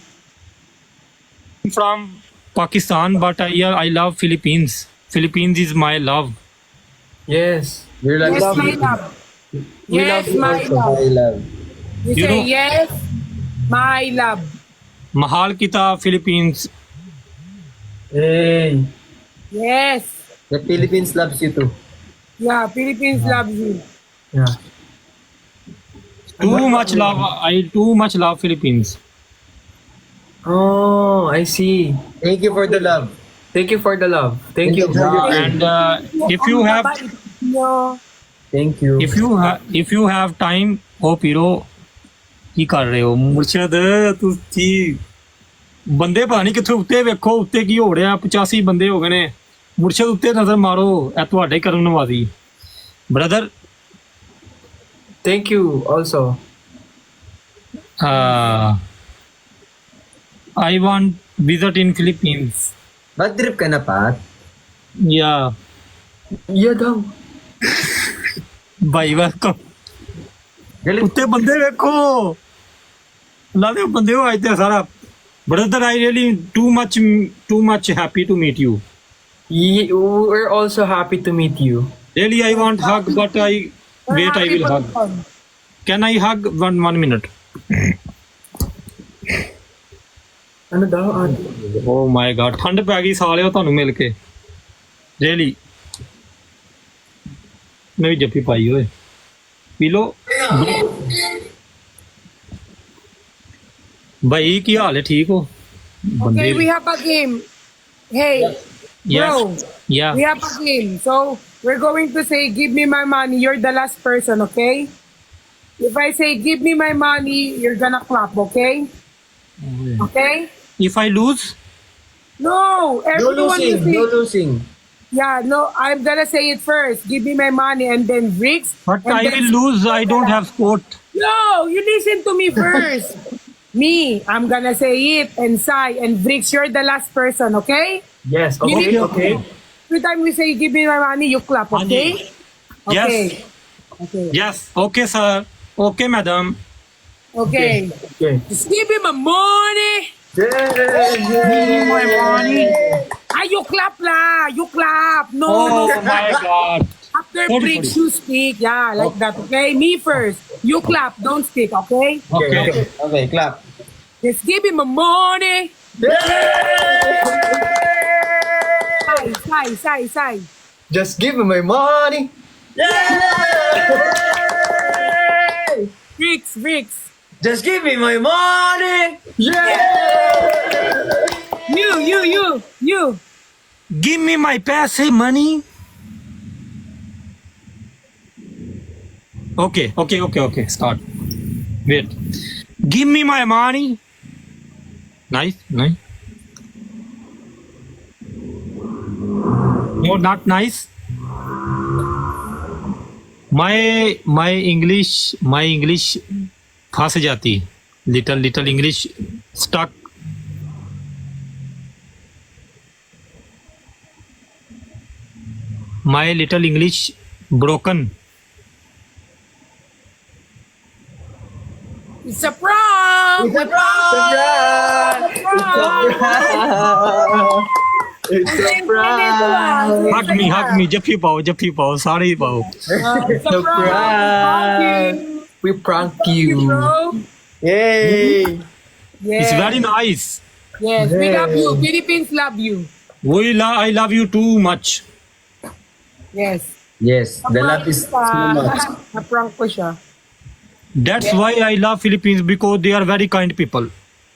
I'm from Pakistan, but I love Philippines. Philippines is my love. Yes. We're like, Yes, my love. We Yes, love you my also. love. I love. You You say know- yes, my love. Mahal kita Philippines. Hey. Yes. The Philippines loves you too. Yeah, Philippines loves you. Yeah. Too much love. I too much love Philippines. Oh, I see. Thank you for the love. Thank you for the love. Thank you. And if you have No. Thank you. if you have time, oh Piro, ਕੀ ਕਰ ਰਹੇ ਹੋ ਮੁਰਸ਼ਦ ਤੁਸੀਂ ਬੰਦੇ ਪਤਾ ਨਹੀਂ ਕਿੱਥੇ ਉੱਤੇ ਵੇਖੋ ਉੱਤੇ ਕੀ ਹੋ ਰਿਹਾ 85 ਬੰਦੇ ਹੋ ਗਏ ਨੇ ਮੁਰਸ਼ਦ ਉੱਤੇ ਨਜ਼ਰ ਮਾਰੋ ਇਹ ਤੁਹਾਡੇ ਕਰਮ ਨਵਾਜ਼ੀ brother Thank you also. I want visit in Philippines. Bad trip ka na, Pat? Yeah, Yeah daw. bye welcome. Galit. ਉੱਤੇ ਬੰਦੇ ਵੇਖੋ ਲਾਦੇ ਬੰਦੇ ਹੋ ਅੱਜ ਤੇ ਸਾਰਾ brother I really too much happy to meet you. We're also happy to meet you. Really I want hug but I wait I will hug. Can I hug one minute? Ano daw? Oh my god ਠੰਡ ਪੈ ਗਈ ਸਾਲਿਓ ਤੁਹਾਨੂੰ ਮਿਲ ਕੇ really ਮੈਂ ਵੀ ਜੱਫੀ ਪਾਈ ਓਏ ਪੀ ਲੋ ਭਾਈ ਕੀ ਹਾਲ ਹੈ ਠੀਕ ਹੋ Okay, we have a game. Hey, Yes. bro. Yeah. We have a game. So we're going to say, "Give me my money." You're the last person, okay? If I say, "Give me my money," you're gonna clap, okay? Okay? If I lose No, No everyone losing. will say, No losing. yeah, no, I'm gonna say it first. Give me my money, and then Bricks. but and I then- will lose I don't have sport. No, you listen to me first. Me, I'm gonna say it, and Sai, and Bricks, you're the last person, okay? Yes, You okay, need- okay. Every time we say, give me my money, you clap, okay? Yes. Okay. Okay. Yes. Okay, sir. Okay, madam. Okay. Okay. Just give me my money. Yay! My money. You clap lah. You clap. No, Oh no. my God. After Sorry, Bricks, sorry. you speak. Yeah, like that, okay? Me first. You clap. Don't speak, okay? Okay. Okay, clap. Just give me my money. Sai. Just give me my money. Bricks. Just give me my money! You. Give me my paise money. Okay. Start. Wait. Give me my money. Nice. No, not nice. My English फंस जाती. Little English stuck. My little English broken. It's a prank. It's a prank. Hug me. जफ्फी पाओ सारे ही पाओ. It's a prank. We prank you. Bro. Yay! It's very nice. Yes, we love you. Philippines love you. I love you too much. Yes. Yes, the love is too much. Na-prank ko siya. That's why I love Philippines, because they are very kind people.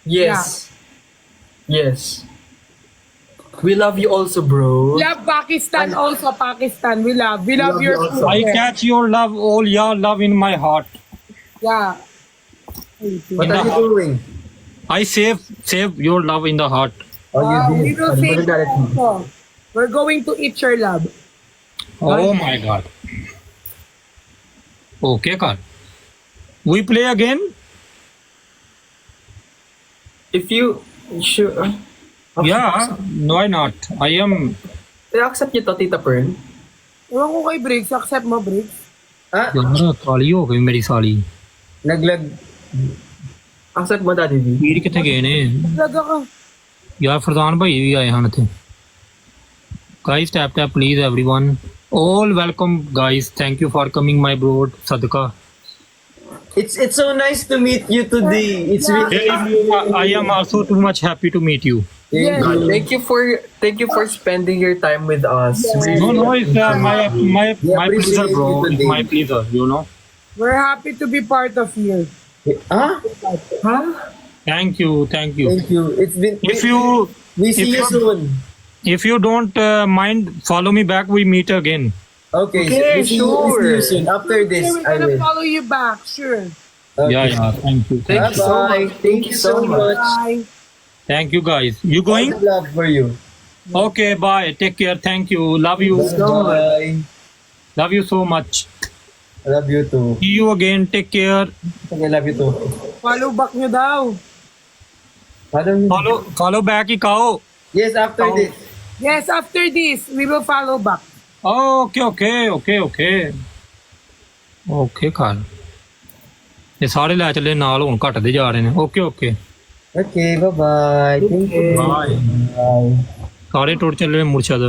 Yes. Yes. We love you also, bro. Love Pakistan also. Pakistan. We love love your you also. food I there. catch your love, all your love in my heart. Yeah. What are you doing? I save your love in the heart. Oh, We you will did. say Solidarity. also. We're going to eat your love. Oh my God. Okay, Carl. We play again? If you sure, Yeah. Why not? I am. accept niyo to, Tita Pearl. Ewan ko kay Briggs. Accept mo, Briggs. Ah, यार काली हो गई मेरी साली. naglag. Accept mo, Daddy V. ਵੀਰ ਕਿੱਥੇ ਗਏ ਨੇ? Laga ka. ਯਾਰ ਫਰਦਾਨ ਭਾਈ ਵੀ ਆਏ ਹਨ ਇੱਥੇ. Guys, tap please everyone. All welcome guys. Thank you for coming my bro. Sadka. It's so nice to meet you today. It's really I am also too much happy to meet you. Yes. Thank you for spending your time with us. No, it's my pleasure, bro. It's my pleasure, you know. We're happy to be part of you. Huh? Huh? Thank you. Thank you. It's been. We see if you you- soon. If you don't mind, follow me back. We meet again. Okay, Okay, we see you soon. After this, Okay, we're I gonna will. follow you back. Sure. Okay. Yeah. Thank you. Thank you so Bye-bye. much. Thank you so much. Bye. Thank you, guys. You going? All the love for you. Okay. Bye. Take care. Thank you. Love you. Bye. Love you so much. I love you too. See you again. Take care. I love you too. Follow back nyo daw. Follow back. Ikao. Yes, after this. Yes, after this, we will follow back. Okay. Carl. ਇਹ ਸਾਰੇ ਲੈ ਚੱਲੇ ਨਾਲ ਹੁਣ ਘਟਦੇ ਜਾ ਰਹੇ ਨੇ. Okay. Okay, bye-bye. Thank you. Bye. Bye. ਸਾਰੇ ਟੁੱਟ ਚੱਲੇ ਨੇ ਮੁਰਸ਼ਦ.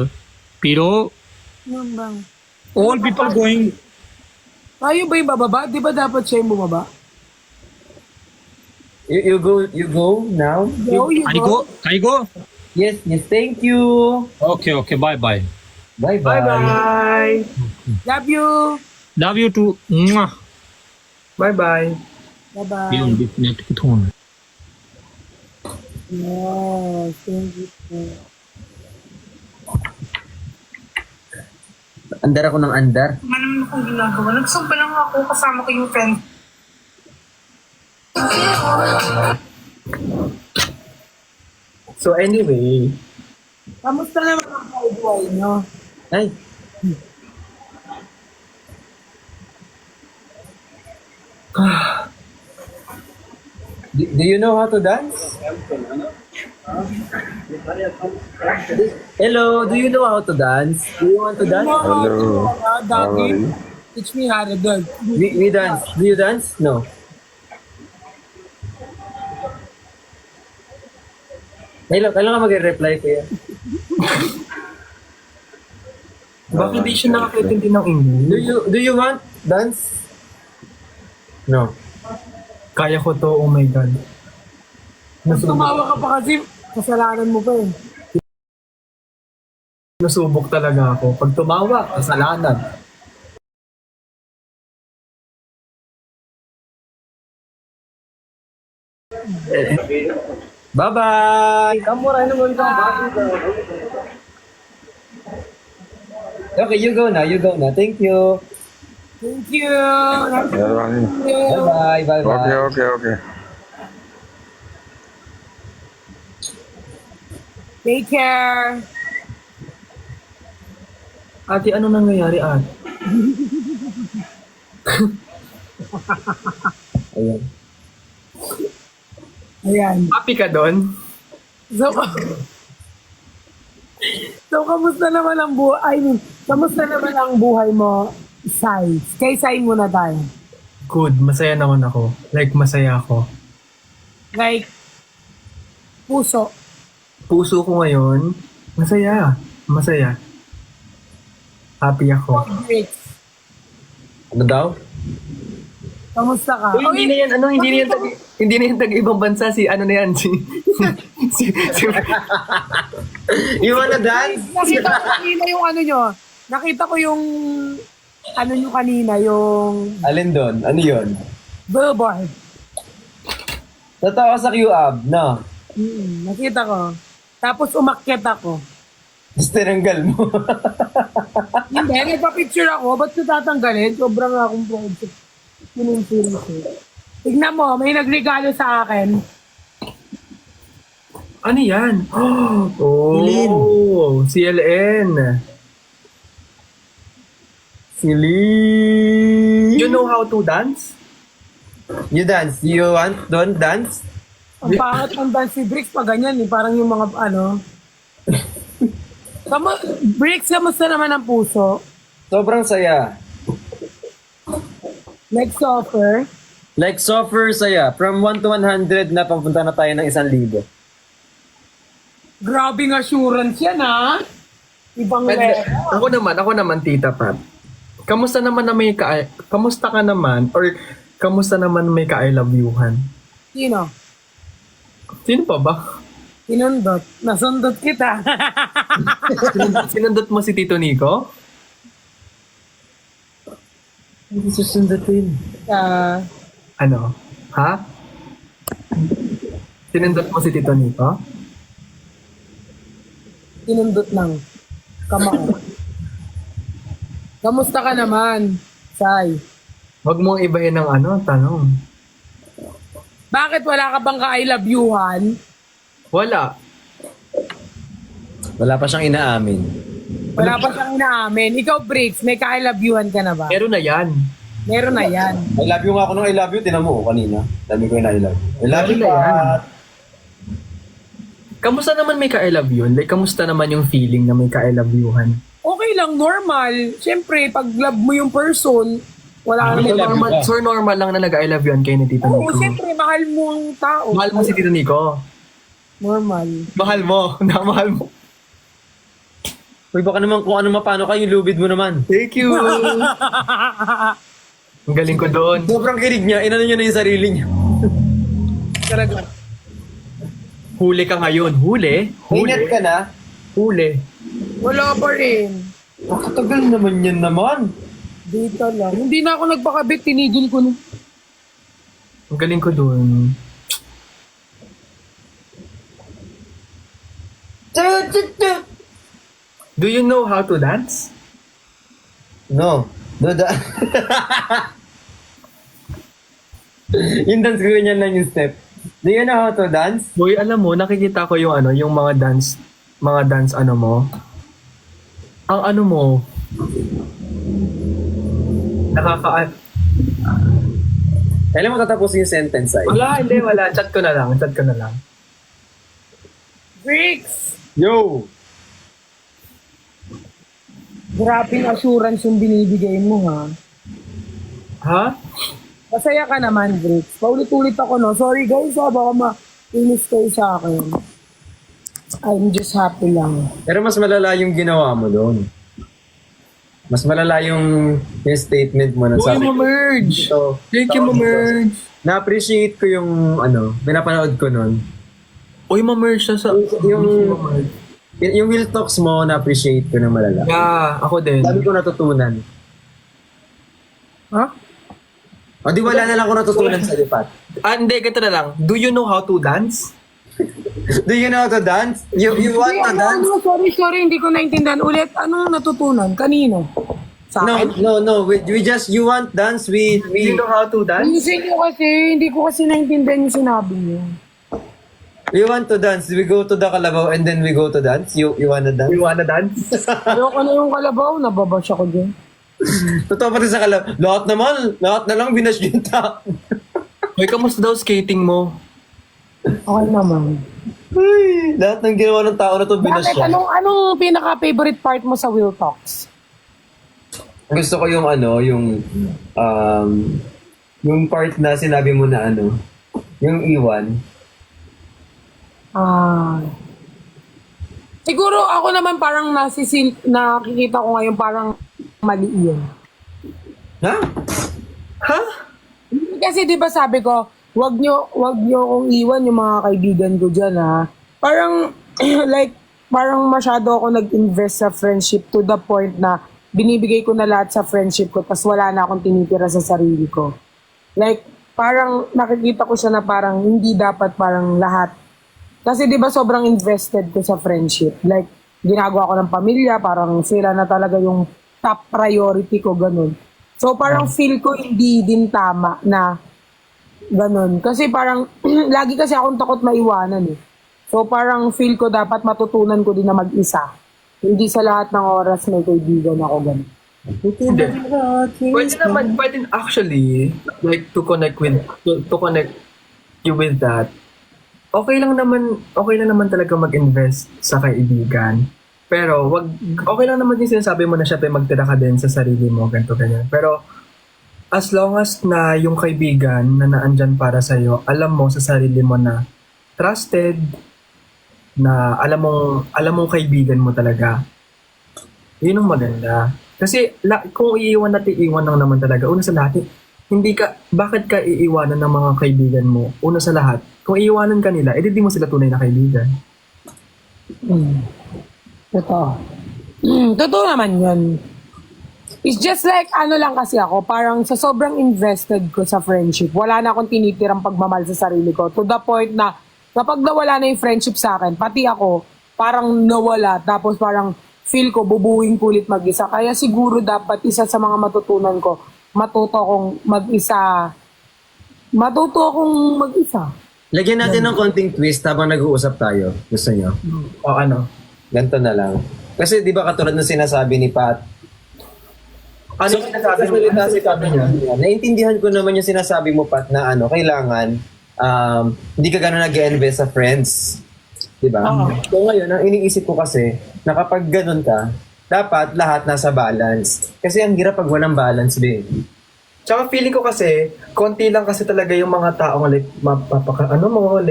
Piro. Ano bang? All people going. Tayo ba yung bababa? Di ba dapat siya yung bumaba? You go now? You go. I go. Yes, thank you. Okay. Bye. Bye-bye. Bye-bye. Love you. Love you too. Mwah. Bye-bye. Bye-bye. Yung disconnect ਕਿੱਥੋਂ ਹੋਣਾ? Yes, thank you. Andar ako ng andar. Ano naman akong ginagawa? Nagsumpa lang ako kasama ko yung friend. So anyway, Kamusta naman ang buhay nyo? Ay, Do you know how to dance? Hello, do you know how to dance? Do you want to dance? Hello. How are Daddy, you? teach me how to dance. We dance. Do you dance? No. Kailan ka mag-reply kuya? Bakit di siya nakakaintindi ng English? Do you want dance? No. Kaya ko to, oh my God. Mas tumawa ka pa kasi, kasalanan mo pa eh. Nasubok talaga ako. Pag tumawa, kasalanan. Bye-bye! Kamuray naman ka. Okay, you go na. Thank you. Thank you. Bye-bye. Bye-bye. Okay. Take care. Ate, ano nangyayari, ate? Ayan. Ayan. Happy ka doon? So, kamusta naman ang kamusta naman ang buhay mo, Sai? Kay Sai muna tayo. Good, masaya naman ako. Like, masaya ako. Like, puso. Puso ko ngayon, masaya. Happy ako. Great. Ano daw? Kamusta ka? Uy, hindi na yan taga ibang bansa, si ano na yan, si You wanna dance? Nakita ko kanina yung ano nyo. Nakita ko yung ano nyo kanina, yung Alin doon? Ano yun? billboard. Totoo sa Q-Ab, no? Nakita ko. Tapos umakyat ako. Tapos tinanggal mo. Hindi, nagpa-picture ako. Ba't ko tatanggalin? Sobrang akong project. Pinunturin ko. Tignan mo, may nagregalo sa akin. ano yan? Oh, CLN. Silly. You know how to dance? You dance? You want? Don't dance? Ang pangat ng dance si Bricks pa ganyan eh. Parang yung mga ano. Bricks, kamusta naman ang puso? Sobrang saya. Next offer. Like suffer saya. From 1 to 100 na papunta na tayo ng 1,000. Grabing assurance yan ha. Ibang And, level. ako naman, Tita Pat. Kamusta naman kamusta ka naman or kamusta naman may ka-I love you-han? Sino? Sino pa ba? Sinundot. Nasundot kita. Sinundot mo si Tito Nico? Hindi susundutin. Ano? Ha? Sinundot mo si Tito Nico? Sinundot ng kamao. Kamusta ka naman, Sai? Huwag mong ibahin ng tanong. Bakit wala ka bang ka-I love you-han? Wala. Wala pa siyang inaamin. Wala pa siyang inaamin. Ikaw, Bricks, may ka-I love you-han ka na ba? Meron na yan. Meron na yan. I love you nga ako nung I love you. Tinan mo kanina. Dami ko yung I love you. I love you, Meron na yan. Pat. Kamusta naman may ka-I love you? Like, kamusta naman yung feeling na may ka-I love you-han? Okay lang, normal. Siyempre, pag love mo yung person, wala May naman. love you Normal, ba? so normal lang na nag-I love you-han kayo ni Tito Oo, Nico. siyempre, mahal mo ang tao. Mahal mo si Tito Nico. Normal. Mahal mo. Namahal mo. Uy, baka naman kung ano mapano kayo, lubid mo naman. Thank you. Ang galing ko doon. Sobrang kilig niya. Inano niya na yung sarili niya. Talaga. Huli ka ngayon. Huli? Ingat ka na. Huli. Wala pa rin. Nakatagal naman yan naman. Dito lang. Hindi na ako nagpakabit, tinigil ko na. Ang galing ko doon. Do you know how to dance? No. No, yung dance ko ganyan lang yung step. Do you know how to dance? Boy, alam mo, nakikita ko yung yung mga dance mo. Ang mo, Kailan mo tatapusin yung sentence ay? Wala. Chat ko na lang. Bricks! Yo! Grabe yung assurance yung binibigay mo, ha? Ha? Masaya ka naman, Bricks. Paulit-ulit ako, no? Sorry, guys, ha? Baka ma-inis kayo sa akin. I'm just happy lang. Pero mas malala yung ginawa mo doon. Mas malala yung statement mo na Uy, sabi. ma-merge. So, Thank you, ma-merge. na-appreciate ko yung pinapanood ko noon. Uy, ma-merge siya sa... Yung Will Talks mo, na-appreciate ko na malala. Yeah, ako din. Dami ko natutunan. Ha? O di wala na lang ako natutunan sa lipat. Hindi, ganito na lang. Do you know how to dance? Do you know how to dance? You want to dance? Sorry, hindi ko naintindihan. Ulit, ano natutunan? Kanino? Sa akin? No. You want dance? Do you know how to dance? Hindi ko kasi naintindihan yung sinabi niyo. We want to dance. We go to the Kalabaw and then we go to dance. You wanna dance? You wanna dance? Ayoko na yung kalabaw, nababash ako dyan. Totoo pati sa Kalabaw. Lahat na lang binash yung tao. Uy, kamusta daw skating mo? Okay naman. Ay, lahat ng ginawa ng tao na to binash Bakit? siya. Anong pinaka-favorite part mo sa Will Talks? Gusto ko yung yung part na sinabi mo na yung iwan. Siguro ako naman parang nakikita ko ngayon parang mali yun. Ha? Ha? Kasi 'di ba sabi ko, wag nyo kong iwan yung mga kaibigan ko diyan, ha. Parang parang masyado ako nag-invest sa friendship to the point na binibigay ko na lahat sa friendship ko tapos wala na akong tinitira sa sarili ko. Parang nakikita ko siya na parang hindi dapat parang lahat. Kasi 'di ba sobrang invested ko sa friendship. Ginagawa ko ng pamilya, parang sila na talaga yung top priority ko, ganun. So parang feel ko hindi din tama na ganun. Kasi parang lagi kasi akong takot maiwanan eh. So parang feel ko dapat matutunan ko din na mag-isa. Hindi sa lahat ng oras may kaibigan ako, ganun. Hindi. Pwede actually, to connect you with that. Okay lang naman talaga mag-invest sa kaibigan. Pero okay lang naman yung sinasabi mo na syempre magtira ka din sa sarili mo, ganito, ganyan. Pero as long as na yung kaibigan na naandyan para sa'yo, alam mo sa sarili mo na trusted, na alam mong kaibigan mo talaga, yun ang maganda. Kasi kung iiwan lang naman talaga, una sa lahat, bakit ka iiwanan ng mga kaibigan mo? Una sa lahat, kung iiwanan ka nila, edi di mo sila tunay na kaibigan. Totoo. Totoo naman yun. It's just lang kasi ako, parang sa sobrang invested ko sa friendship, wala na akong tinitirang pagmamahal sa sarili ko. To the point na, kapag nawala na yung friendship sa akin, pati ako, parang nawala. Tapos parang feel ko, bubuhin ko ulit mag-isa. Kaya siguro dapat isa sa mga matutunan ko, matuto akong mag-isa. Lagyan natin ng konting twist habang nag-uusap tayo. Gusto nyo? O Ganito na lang. Kasi di ba katulad ng sinasabi ni Pat, sinasabi niya? Naintindihan ko naman yung sinasabi mo, Pat, na kailangan hindi ka gano'n nag-invest sa friends. Diba? So ngayon, ang iniisip ko kasi, na kapag gano'n ka, dapat lahat nasa balance. Kasi ang hirap pag walang balance, din. Tsaka feeling ko kasi, konti lang kasi talaga yung mga taong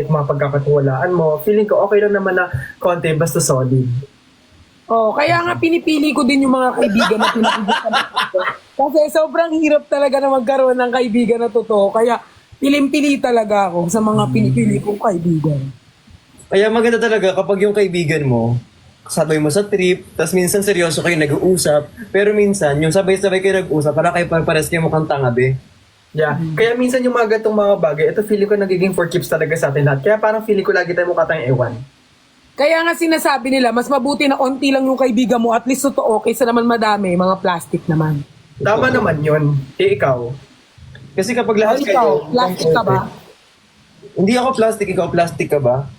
mapagkakatiwalaan mo. Feeling ko okay lang naman na konti, basta solid. Kaya nga pinipili ko din yung mga kaibigan na pinipili. Kasi sobrang hirap talaga na magkaroon ng kaibigan na totoo. Kaya pilim-pili talaga ako sa mga pinipili kong kaibigan. Kaya maganda talaga kapag yung kaibigan mo, sabay mo sa trip, tapos minsan seryoso kayo nag-uusap, pero minsan yung sabay-sabay kayo nag-uusap, para kayo pares kayo mukhang tangabi. Yeah. Kaya minsan yung mga gatong mga bagay, ito feeling ko nagiging for keeps talaga sa atin lahat. Kaya parang feeling ko lagi tayo mukha tayong ewan. Kaya nga sinasabi nila, mas mabuti na onti lang yung kaybigan mo, at least totoo, kaysa naman madami, mga plastic naman. Tama naman yun. Ikaw. Kasi kapag lahat Ikaw, plastic ka ba? Hindi ako plastic, ikaw plastic ka ba?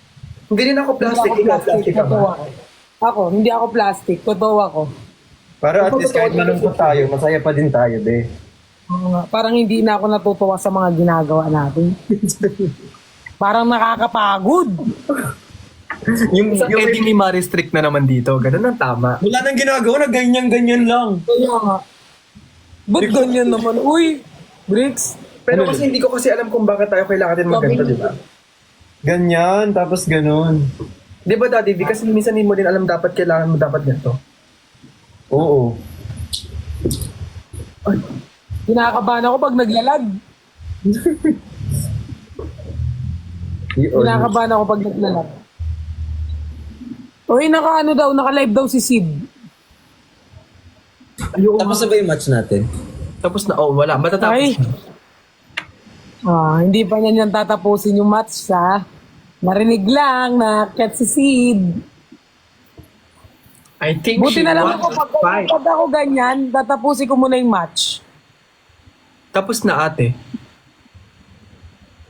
Hindi rin ako plastic. Ikaw plastic ka ba? Ako, hindi ako plastic. Totoo ako. Para at least kahit malungkot tayo, masaya pa din tayo, be. Oo nga, parang hindi na ako natutuwa sa mga ginagawa natin. Parang nakakapagod. Yung, Sa yung, Eddie ni Mari strict na naman dito. Ganun ang tama. wala nang ginagawa na ganyan-ganyan lang. Kaya nga. Ba't ganyan naman? Uy, Bricks. Pero kasi hindi ko kasi alam kung bakit tayo kailangan din magganto, di ba? Ganyan, tapos ganun. Di ba, Daddy? Di kasi minsan hindi mo din alam dapat kailangan mo dapat ganito. Oo. Kinakabahan ako pag naglalag. Kinakabahan ako pag naglalag. Uy, naka-ano daw, naka-live daw si Sid. Tapos na ba yung match natin? Tapos na, oh, wala. Matatapos Ay. na. Hindi pa niya yan tatapusin yung match ha. Narinig lang na cat si Sid. I think Buti she na lang wants ako to fight. pag ako ganyan, tatapusin ko muna yung match. Tapos na, ate.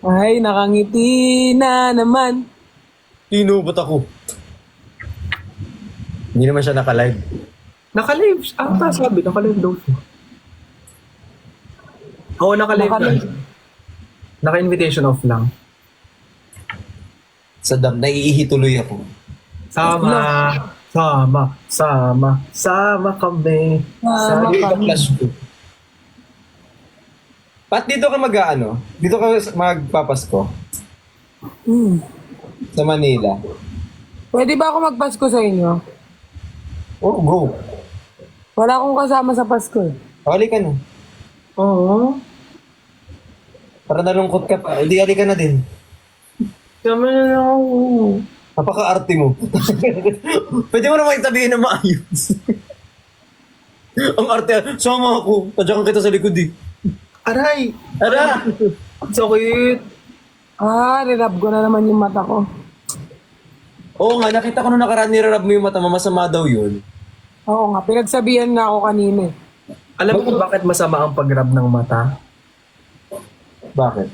Ay, nakangiti na naman. Sino? Ba't ako? Hindi naman siya naka-live. Naka-live. Sabi, naka-live daw siya. Oo, naka-live na. Naka-live. Naka-invitation off lang. Sa dam, naiihi tuloy ako. Sama kami. Sama Yung kami. flash ko. Pat, dito ka mag-ano? Dito ka magpapasko? Sa Manila? Pwede ba ako magpasko sa inyo? Oh, go. Wala akong kasama sa Pasko eh. Hali ka na. Oo. Para nalungkot ka pa. Hindi, hali ka na din. Sama na lang ako. Napaka-arte mo. Pwede mo naman sabihin na maayos. Ang arte, sama ako. Tadyakan kita sa likod eh. Aray! Ara! Sakit! Rirab ko na naman yung mata ko. Oo nga, nakita ko nung nakaraan nirarab mo yung mata mo, masama daw yun. Oo nga, pinagsabihan nga ako kanina eh. Alam mo kung bakit masama ang pag-rub ng mata? Bakit?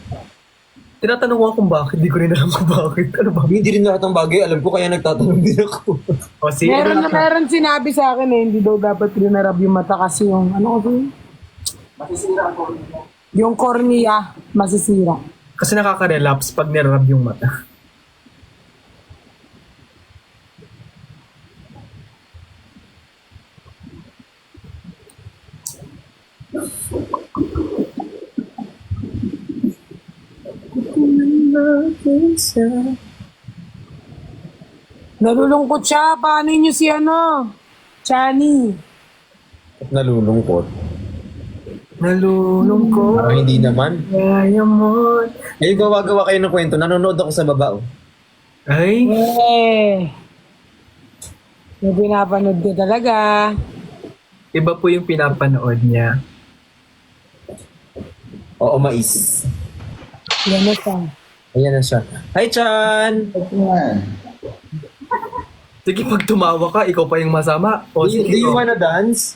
Tinatanong ko kung bakit, di ko rin alam kung bakit. Ano ba? Hindi rin lahat ng bagay, alam ko kaya nagtatanong din ako. O sige, Meron sinabi sa akin eh, hindi daw dapat rinarab yung mata kasi yung, ano kasi? Yung cornea, masisira. kasi nakaka-relapse pag nirarab yung mata. Nalulungkot siya, paano niyo si ano? Chani. Nalulungkot. Nalulungkot. Parang hindi naman. Kaya mo. Ay, gawa-gawa kayo ng kwento. Nanonood ako sa baba. Oh. Ay, May pinapanood ko talaga. iba po yung pinapanood niya. Oo, mais. Yan na siya. Ayan na siya. Hi, Chan! Sige, pag tumawa ka, ikaw pa yung masama. O Do sige, you o. wanna dance?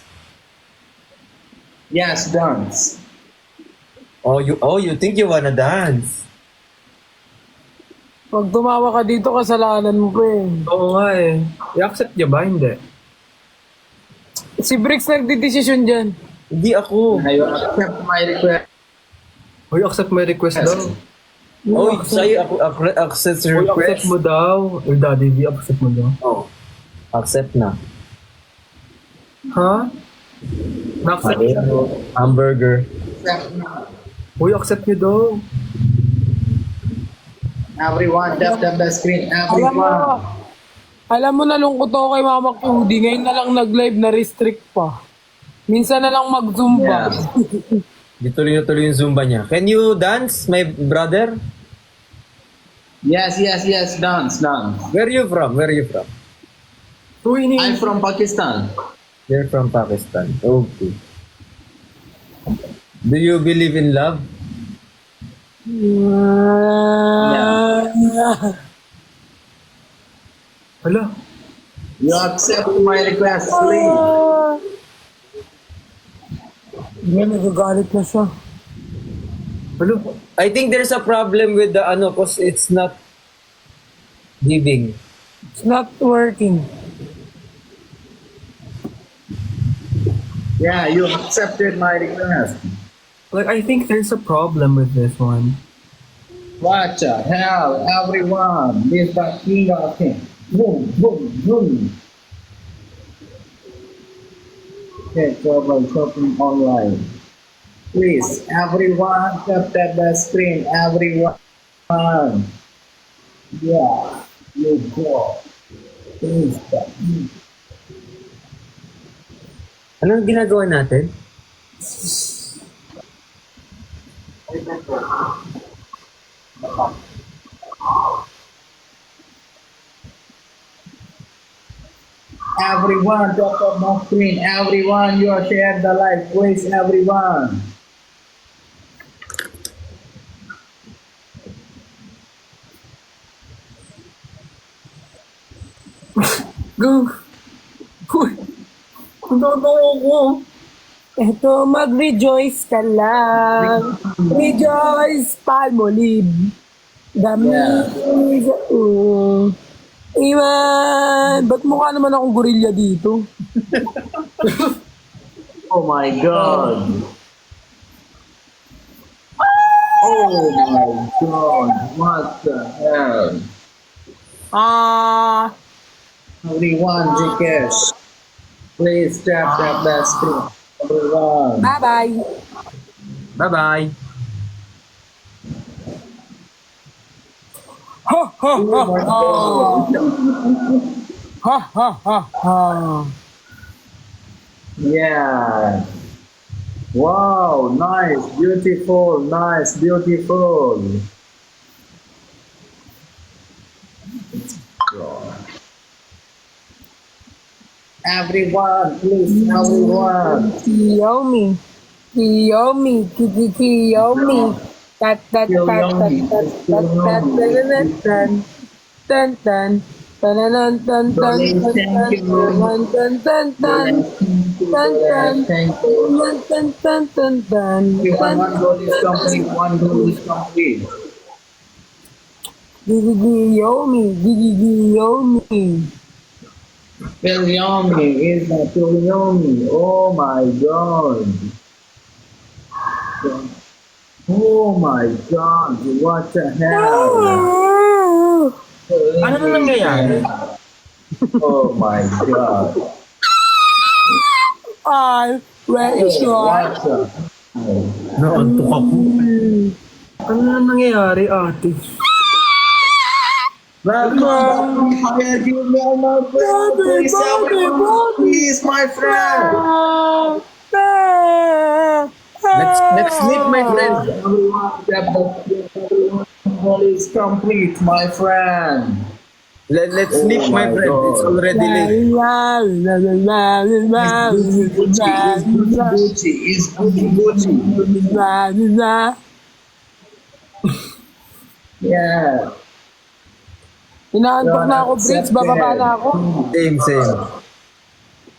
Yes, dance. Oh, you think you wanna dance? Pag tumawa ka dito, kasalanan mo pa eh. Oo nga eh. I-accept niya ba? Hindi. Si Bricks nagdidesisyon dyan. Hindi ako. I will accept my request. Uy, accept my request daw. Oh, sa'yo ako accept Uy, accept request. mo daw. Uy, Daddy V, accept mo daw. Oh. Accept na. Ha? Na-accept siya. Hamburger. Uy, accept niyo daw. Everyone, tap the screen. Alam mo, nalungkot ako kay Mama Cudi. Ngayon na lang nag-live, na-restrict pa. Minsan na lang mag-zumba. Di tuloy yung Zumba niya. Can you dance, my brother? Yes, dance. Where you from? Uy, I'm from Pakistan. You're from Pakistan. Okay. Do you believe in love? Hala. You accept my request, please. Yan, nagagalit na siya. Hala. I think there's a problem with the cause it's not giving. It's not working. Yeah, you accepted my request. Like, I think there's a problem with this one. What the hell, everyone? This is the king of things. Boom, boom, boom. Get global shopping online. Please, everyone, tap the screen. Everyone. Yeah, you go. Please, Anong ginagawa natin? everyone, tap the screen. Everyone, you share the live. Please, everyone. Go! Uy! Ang totoo ko. Eto, mag-rejoice ka lang. Rejoice, Palmolive. Dami sa Iman, ba't mukha naman akong gorilla dito? Oh my god. Oh my god. What the hell? Ah, Everyone, Jkesh. Please tap the screen. Everyone. bye-bye. Bye-bye. Ha, ha, ha, ha. Ha, ha, ha, ha. Yeah. Wow, nice, beautiful, nice, beautiful. Everyone, please, everyone. Kiyomi. Kiyomi. Kiyomi. Tat, tat, tat, tat, tat, tat, tat, tan, tan, tan. Tananan, tan, tan, tan, tan, tan, tan, tan, tan, tan, Thank you. tan, tan, tan, tan, Everyone, one goal is complete, one goal is complete. Gigigiyomi. Gigigiyomi. Pilyomi is a Pilyomi. Oh my god. Oh my god, what the hell? Ano na nangyayari? Oh my god. Ay, where is your... What the Naantok ako. Ano na nangyayari, ate? Welcome back to my friend. Please, everyone, please, my friend. Let's sleep, my friend. Everyone, everyone, all is complete, my friend. Let's sleep, Oh my my friend. God. It's already late. Gucci is Gucci. Yeah. Inaantok na ako, Briggs. Bababa na ako. Same.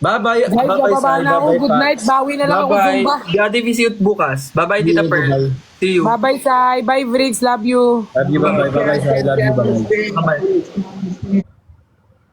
Bye-bye. Guys, bababa Sai. na ako. Bye-bye, Good night. Pats. Bawi na lang ako, Bye-bye. Zumba. Daddy visit bukas. Bye-bye, Tita Pearl. Bye-bye. See you. Bye-bye, Sai. Bye, Briggs. Love you. Love you, bye-bye. Bye-bye, Sai. Love you, bye-bye. Bye-bye.